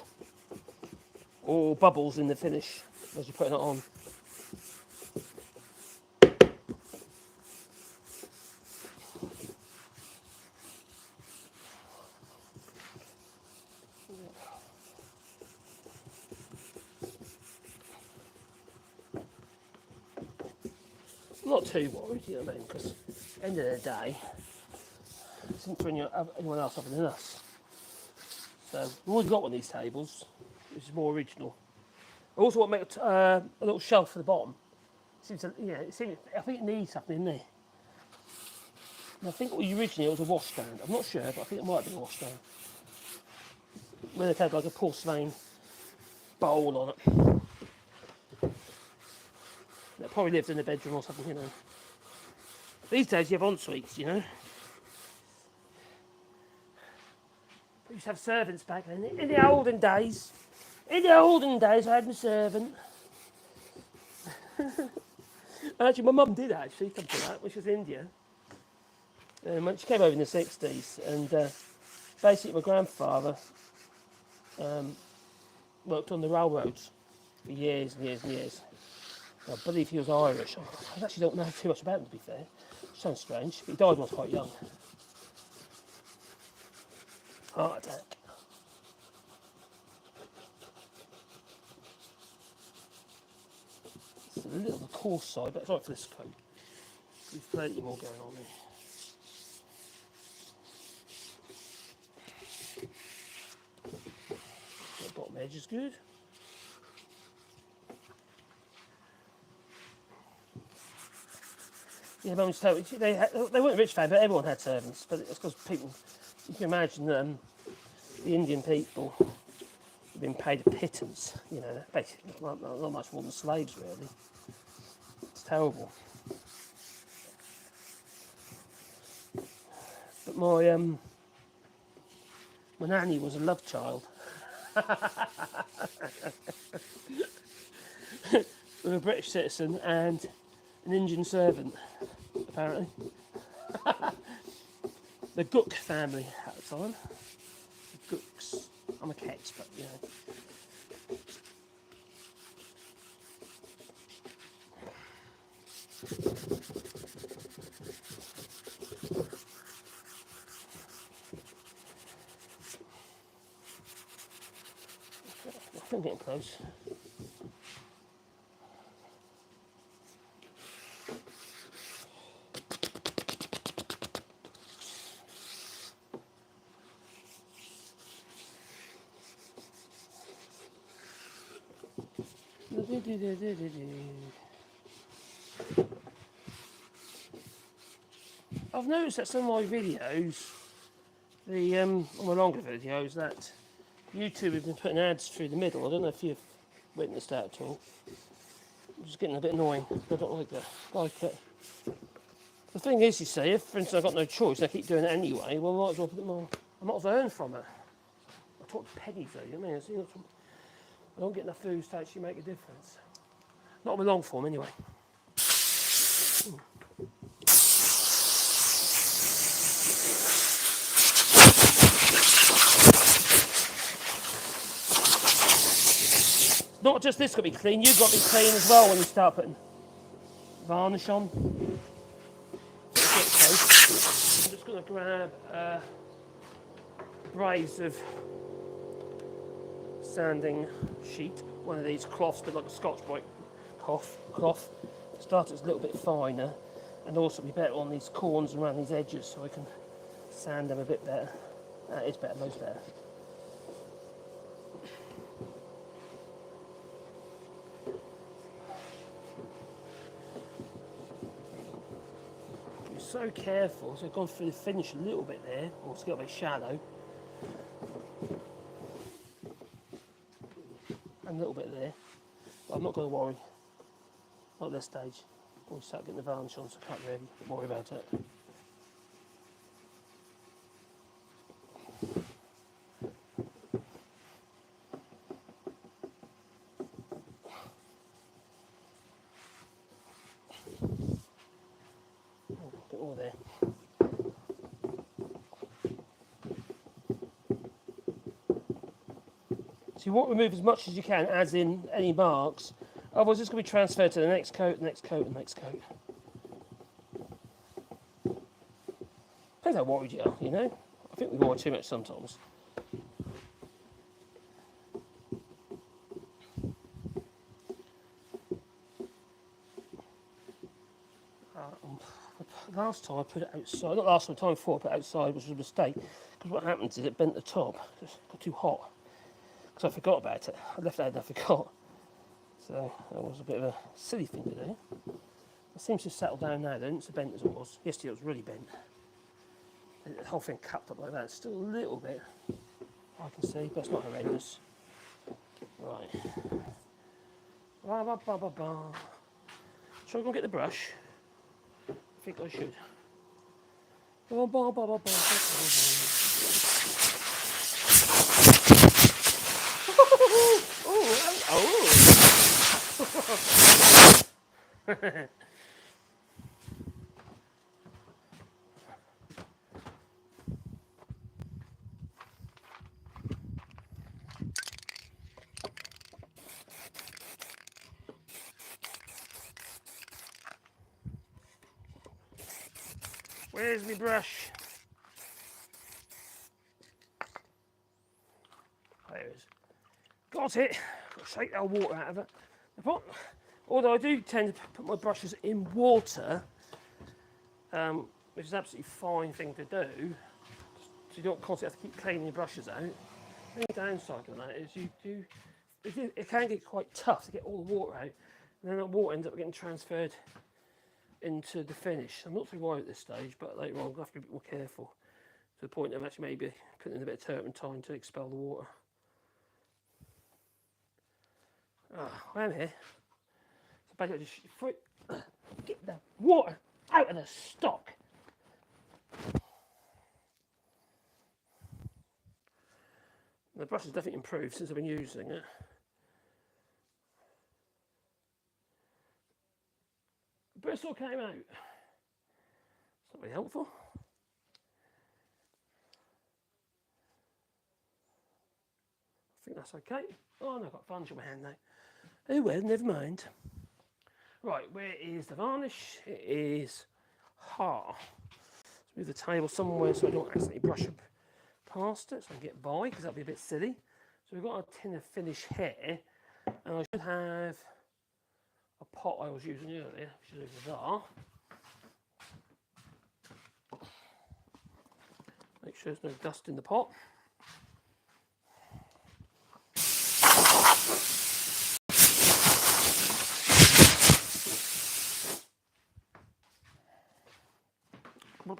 or bubbles in the finish as you're putting it on. I'm not too worried, you know what I mean, because at the end of the day, it's not for anyone else other than us. So we've already got one of these tables, which is more original. I also want to make a little shelf for the bottom. I think it needs something in there. And I think originally it was a washstand. I'm not sure, but I think it might be a washstand. Where they had like a porcelain bowl on it. That probably lived in the bedroom or something, you know. These days you have en-suites, you know. We used to have servants back then. In the olden days, I had my servant. Actually, my mum did actually come to that when she was in India. She came over in the 60s, and basically my grandfather worked on the railroads for years and years and years. I believe he was Irish. I actually don't know too much about him, to be fair. Sounds strange, but he died when I was quite young. Heart attack. It's a little on the coarse side, but it's right for this coat. There's plenty more going on there. The bottom edge is good. Yeah, Mum's told me they weren't rich family, but everyone had servants. But it's because people, you can imagine the Indian people have been paid a pittance, you know, basically not much more than slaves really. It's terrible. But my nanny was a love child. With a British citizen and an Indian servant, apparently. The Gook family at the time. The Gooks. I'm a Kets, but you know. I'm getting close. I've noticed that some of my videos, on my longer videos, that YouTube have been putting ads through the middle. I don't know if you've witnessed that at all. It's just getting a bit annoying. I don't like it. The thing is, you see, if for instance I've got no choice, I keep doing it anyway, well, I might as well put them on. I might as well earn from it. I talk to pennies though, you know what I mean? I don't get enough foods to actually make a difference. Not on my long form anyway. Not just this got to be clean, you've got to be clean as well when you start putting varnish on. I'm just going to grab a brace of sanding sheet, one of these cloths, but like a Scotch Brite cloth. Start it a little bit finer, and also be better on these corners and around these edges, so I can sand them a bit better. That is better, most better. You're so careful, so I've gone through the finish a little bit there, or it's got a bit shallow. And a little bit there, but I'm not going to worry. Not at this stage. I'll start getting the varnish on, so I can't really worry about it. Get all there. So you want to remove as much as you can, as in any marks. Otherwise it's going to be transferred to the next coat, next coat, and next coat. Depends how worried you are, you know. I think we worry too much sometimes. Last time I put it outside, not last time, time before I put it outside, which was a mistake, because what happens is it bent the top, it got too hot, because I forgot about it. I left it out and I forgot. So that was a bit of a silly thing to do. It seems to settle down now though, it's as bent as it was. Yesterday it was really bent. The whole thing capped up like that, it's still a little bit, I can see, but it's not horrendous. Right. Shall I go and get the brush? I think I should. Oh, where's my brush? There it is. Got it. Got to shake that water out of it. Although I do tend to put my brushes in water, which is an absolutely fine thing to do, so you don't constantly have to keep cleaning your brushes out. The only downside of that is it can get quite tough to get all the water out, and then that water ends up getting transferred into the finish. I'm not too worried at this stage, but later on I'll have to be a bit more careful, to the point of actually maybe putting in a bit of turpentine to expel the water. I am here. So basically just get the water out of the stock. The brush has definitely improved since I've been using it. The bristle came out. It's not very helpful. I think that's okay. Oh no, I've got varnish on my hand now. Oh well, never mind. Right, where is the varnish? It is let's move the table somewhere so I don't accidentally brush up past it, so I can get by, because that'd be a bit silly. So we've got a tin of finish here, and I should have a pot I was using earlier, which is over there. Make sure there's no dust in the pot. Right.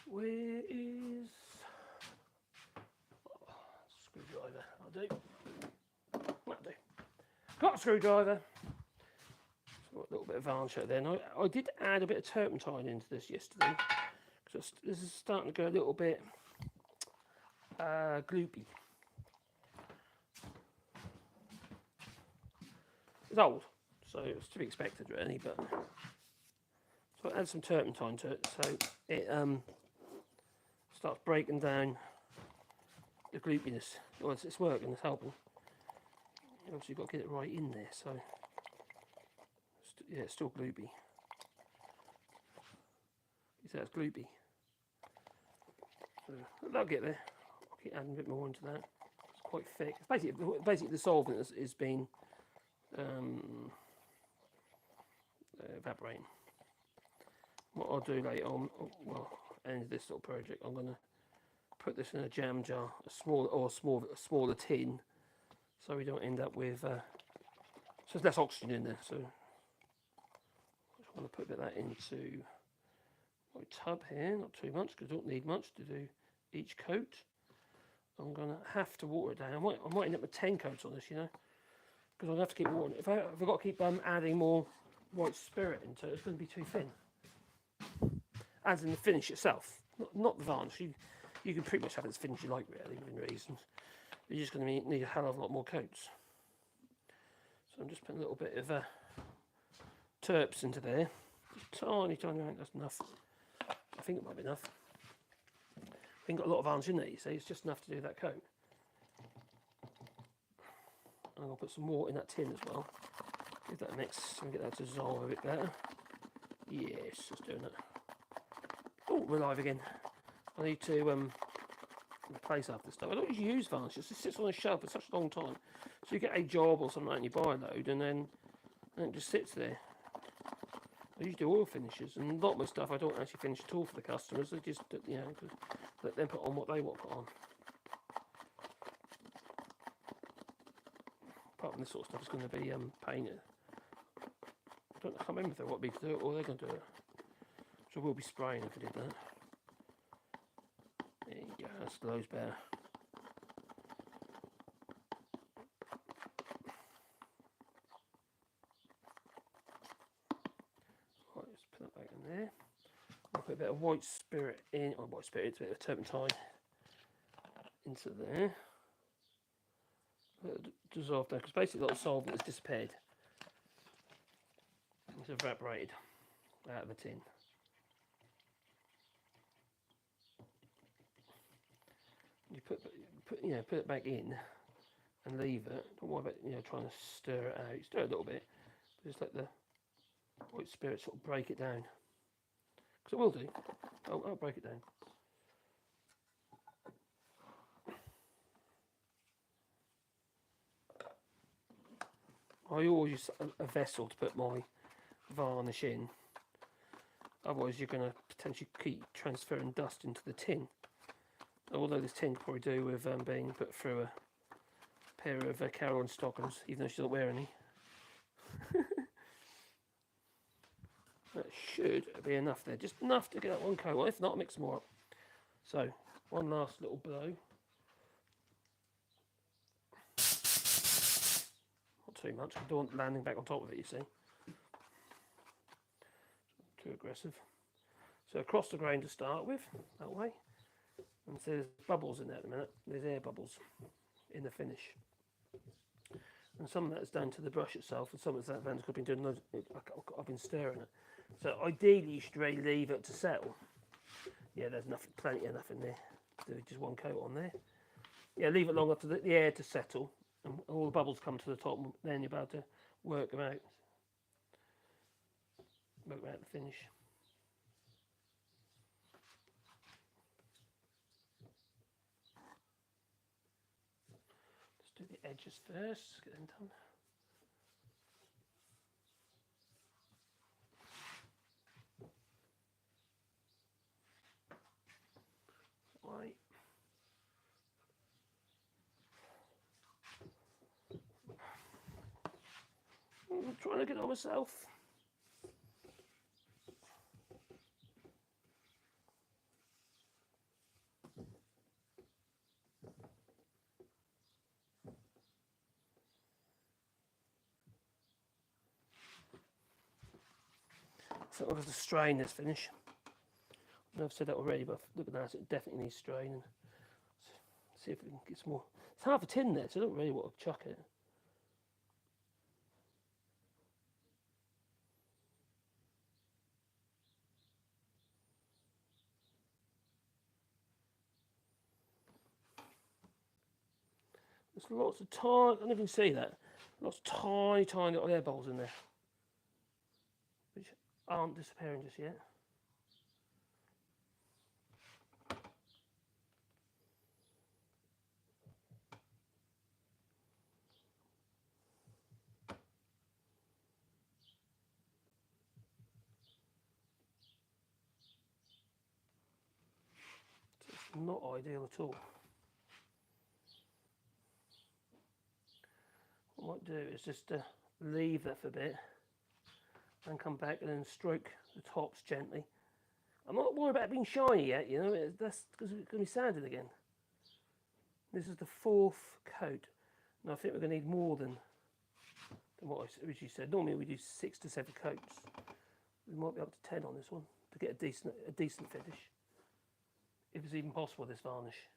Where is screwdriver? I'll do. That'll do. Got a screwdriver. Got a little bit of varnish out there. And I did add a bit of turpentine into this yesterday. Because this is starting to go a little bit gloopy. It's old, so it's to be expected really, but so I add some turpentine to it so it starts breaking down the gloopiness. Well, it's working, it's helping. Obviously you've got to get it right in there, so yeah, it's still gloopy. You say it's gloopy. So that'll get there. I'll keep adding a bit more into that. It's quite thick. It's basically the solvent is been evaporating. What I'll do later on, well, end of this little project, I'm going to put this in a jam jar, a smaller tin, so we don't end up with so there's less oxygen in there. So I'm going to put a bit of that into my tub here, not too much because I don't need much to do each coat. I'm going to have to water it down. I might end up with 10 coats on this, you know, because I'll have to keep watering it. If I've got to keep adding more white spirit into it, it's going to be too thin. As in the finish itself, not the varnish. You can pretty much have it as finish you like, really, within reason. You're just going to need a hell of a lot more coats. So I'm just putting a little bit of terps into there. Just tiny amount, that's enough. I think it might be enough. We ain't got a lot of varnish in there, you see, it's just enough to do that coat. And I'll put some more in that tin as well. Give that a mix so we get that to dissolve a bit better. Yes, just doing it. Oh, we're live again. I need to replace half this stuff. I don't usually use varnish, it just sits on a shelf for such a long time. So you get a job or something like that and you buy a load and then it just sits there. I usually do oil finishes, and a lot of my stuff I don't actually finish at all for the customers. I just, you know, let them put on what they want to put on. Apart from this sort of stuff, it's going to be painted. I can't remember if they want me to do it or they're going to do it. So we'll be spraying if we did that. There you go, that's loads better. Right, let's put that back in there. I'll put a bit of white spirit in, or white spirit, a bit of turpentine into there. Dissolve down, because basically a lot of solvent has disappeared. It's evaporated out of the tin. You put it back in and leave it. Don't worry about trying to stir it out. Stir it a little bit, but just let the white spirit sort of break it down. Because it will do. I'll break it down. I always use a vessel to put my varnish in. Otherwise, you're going to potentially keep transferring dust into the tin. Although this tin could probably do with being put through a pair of Caroline stockings, even though she doesn't wear any. That should be enough there, just enough to get that one coat on. If not, I'll mix more up. So, one last little blow. Not too much, I don't want landing back on top of it, you see. Too aggressive. So across the grain to start with, that way. And so there's bubbles in there at the minute. There's air bubbles in the finish. And some of that is down to the brush itself, and some of that I've been doing. I've been stirring it. So ideally, you should really leave it to settle. Yeah, there's plenty enough in there to do just one coat on there. Yeah, leave it long enough for the air to settle, and all the bubbles come to the top. And then you're about to work them out. Work them out the finish. Do the edges first, get them done. I'm trying to get it on myself. So I'll have to strain this finish. I know I've said that already, but look at that, it definitely needs straining. See if we can get some more. It's half a tin there, so I don't really want to chuck it. There's lots of tiny, I don't know if you can see that, lots of tiny little air bubbles in there, which aren't disappearing just yet. So it's not ideal at all. What I might do is just leave that for a bit and come back and then stroke the tops gently. I'm not worried about it being shiny yet, you know, that's because it's going to be sanded again. This is the 4th coat, and I think we're going to need more than what I originally said. Normally we do 6 to 7 coats. We might be up to 10 on this one to get a decent finish, if it's even possible, this varnish.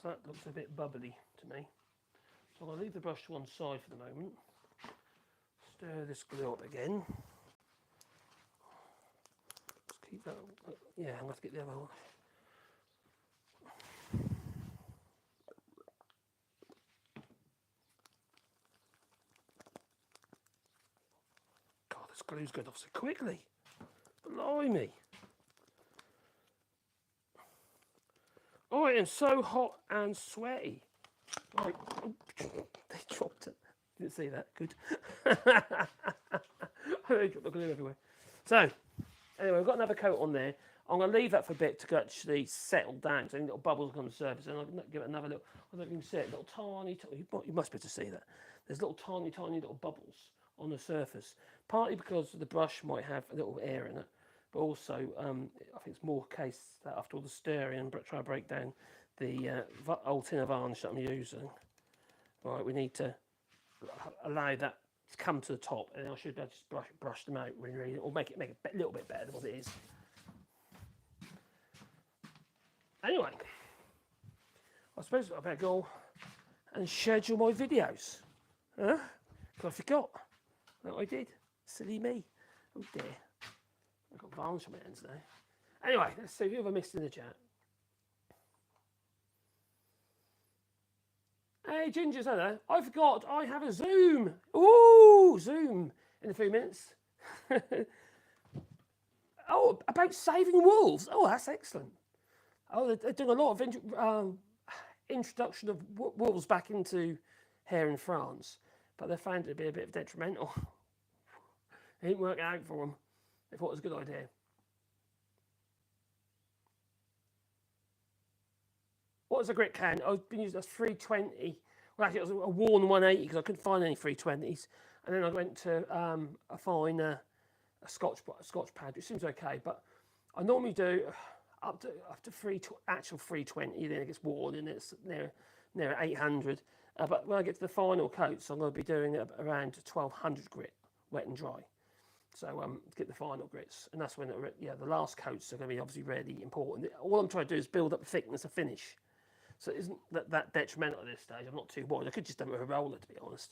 So that looks a bit bubbly to me. So I'll leave the brush to one side for the moment. Stir this glue up again. Just keep that. Yeah, I'm going to have to get the other one. God, this glue's going off so quickly. Blimey. Oh, I am so hot and sweaty. Right. They dropped it. Didn't see that. Good. They dropped the glue everywhere. So, anyway, we've got another coat on there. I'm going to leave that for a bit to actually settle down. So any little bubbles come on the surface, and I'll give it another little. I don't know if you can see it. Little tiny. You must be able to see that. There's little tiny little bubbles on the surface. Partly because the brush might have a little air in it, but also I think it's more case that after all the stirring and try to break down the old tin of varnish that I'm using. Right, we need to allow that to come to the top, and I should be able to just brush them out really, or make it a little bit better than what it is. Anyway, I suppose I better go and schedule my videos. Huh? Because I forgot that I did. Silly me. Oh dear. I've got varnish on my hands now. Anyway, let's see who have I missed in the chat. Hey, Ginger's hello. I forgot I have a Zoom. Ooh, Zoom in a few minutes. Oh, about saving wolves. Oh, that's excellent. Oh, they're doing a lot of introduction of wolves back into here in France, but they found it to be a bit detrimental. It didn't work out for them. They thought it was a good idea. What was a grit can? I've been using a 320. Well, actually, it was a worn 180 because I couldn't find any 320s. And then I went to a fine a Scotch pad, which seems okay. But I normally do up to actual 320. Then it gets worn and it's near 800. But when I get to the final coats, I'm going to be doing around 1200 grit, wet and dry. So to get the final grits, and that's when the last coats are going to be obviously really important. All I'm trying to do is build up the thickness of finish. So it isn't that detrimental at this stage. I'm not too worried. I could just done it with a roller, to be honest.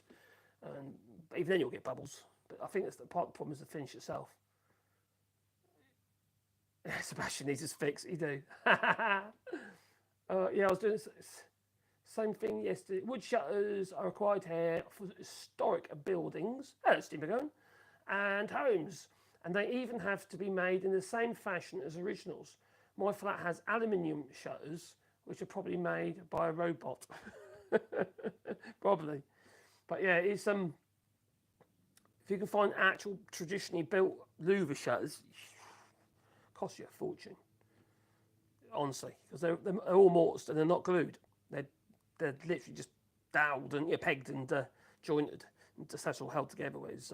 But even then you'll get bubbles. But I think that's the problem is the finish itself. Sebastian needs his fix. He do. Yeah, I was doing same thing yesterday. Wood shutters are required here for historic buildings. That's Steve McGowan. And homes. And they even have to be made in the same fashion as originals. My flat has aluminium shutters, which are probably made by a robot. Probably. But yeah, it's if you can find actual traditionally built louver shutters, cost you a fortune. Honestly, because they're all mortised and they're not glued. They're literally just doweled and pegged and jointed, and just that's all held together. Whereas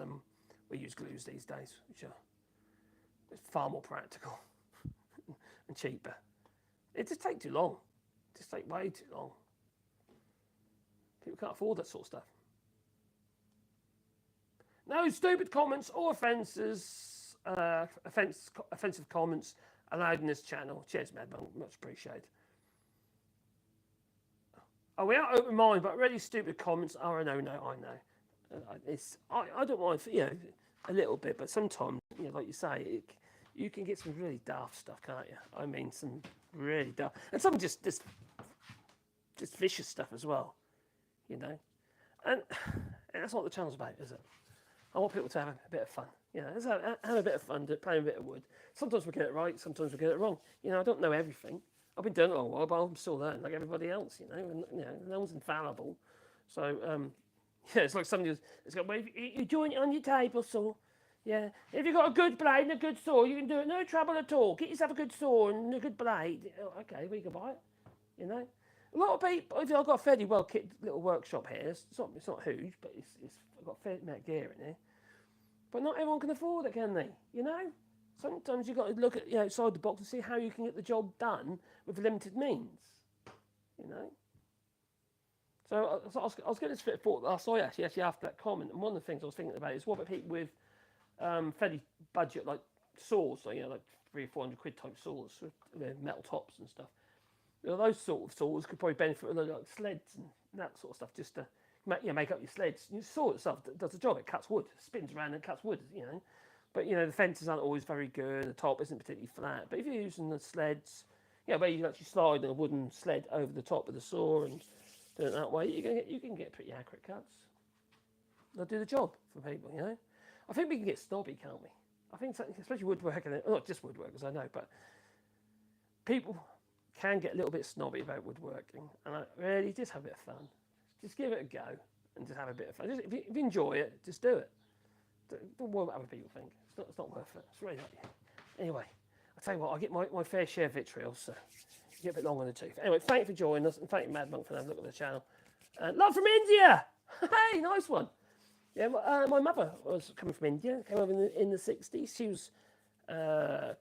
we use glues these days, which are far more practical and cheaper. It just takes too long. It just takes way too long. People can't afford that sort of stuff. No stupid comments or offences, offensive comments allowed in this channel. Cheers, Mad Monk. Much appreciated. Oh, we are open minded, but really stupid comments are a no-no. I know. I don't mind, a little bit, but sometimes, like you say, you can get some really daft stuff, can't you? I mean, some really daft, and some just vicious stuff as well, And that's not what the channel's about, is it? I want people to have a bit of fun. Let's have a bit of fun, playing a bit of wood. Sometimes we get it right, sometimes we get it wrong. I don't know everything. I've been doing it a while, but I'm still learning like everybody else, And, no one's infallible. So, it's like somebody who's got, well, you join it on your table saw. Yeah. If you've got a good blade and a good saw, you can do it, no trouble at all. Get yourself a good saw and a good blade. Okay, we can buy it, A lot of people, I've got a fairly well-kitted little workshop here. It's not huge, but I've got a fair amount of gear in here. But not everyone can afford it, can they? Sometimes you've got to look at outside the box and see how you can get the job done with limited means. So I was getting this bit of thought last night actually after that comment, and one of the things I was thinking about is what about people with fairly budget like saws, so, like 300 or 400 quid type saws with metal tops and stuff. Those sort of saws could probably benefit a lot like sleds and that sort of stuff, just to make up your sleds. Your saw itself does the job. It cuts wood, spins around and cuts wood, But the fences aren't always very good. The top isn't particularly flat. But if you're using the sleds, where you can actually slide a wooden sled over the top of the saw and do it that way, you can get pretty accurate cuts. They'll do the job for people, I think we can get snobby, can't we? I think, especially woodworking, not just woodworkers, I know, but people can get a little bit snobby about woodworking, and really just have a bit of fun. Just give it a go and just have a bit of fun. If you enjoy it, just do it. Don't worry what other people think. It's not worth it. It's really not you. Anyway, I'll tell you what, I get my fair share of vitriol, so you get a bit long on the tooth. Anyway, thank you for joining us, and thank you, Mad Monk, for having a look at the channel. Love from India! Hey, nice one. Yeah, my mother was coming from India, came over in the 60s. She was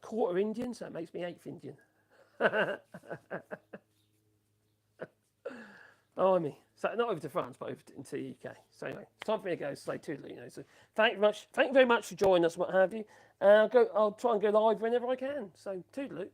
quarter Indian, so that makes me 8th Indian. Oh, I mean, so not over to France, but over into the UK. So anyway, it's time for me to go. Say toodaloo, So thank you very much for joining us, what have you. I'll try and go live whenever I can. So toodaloo.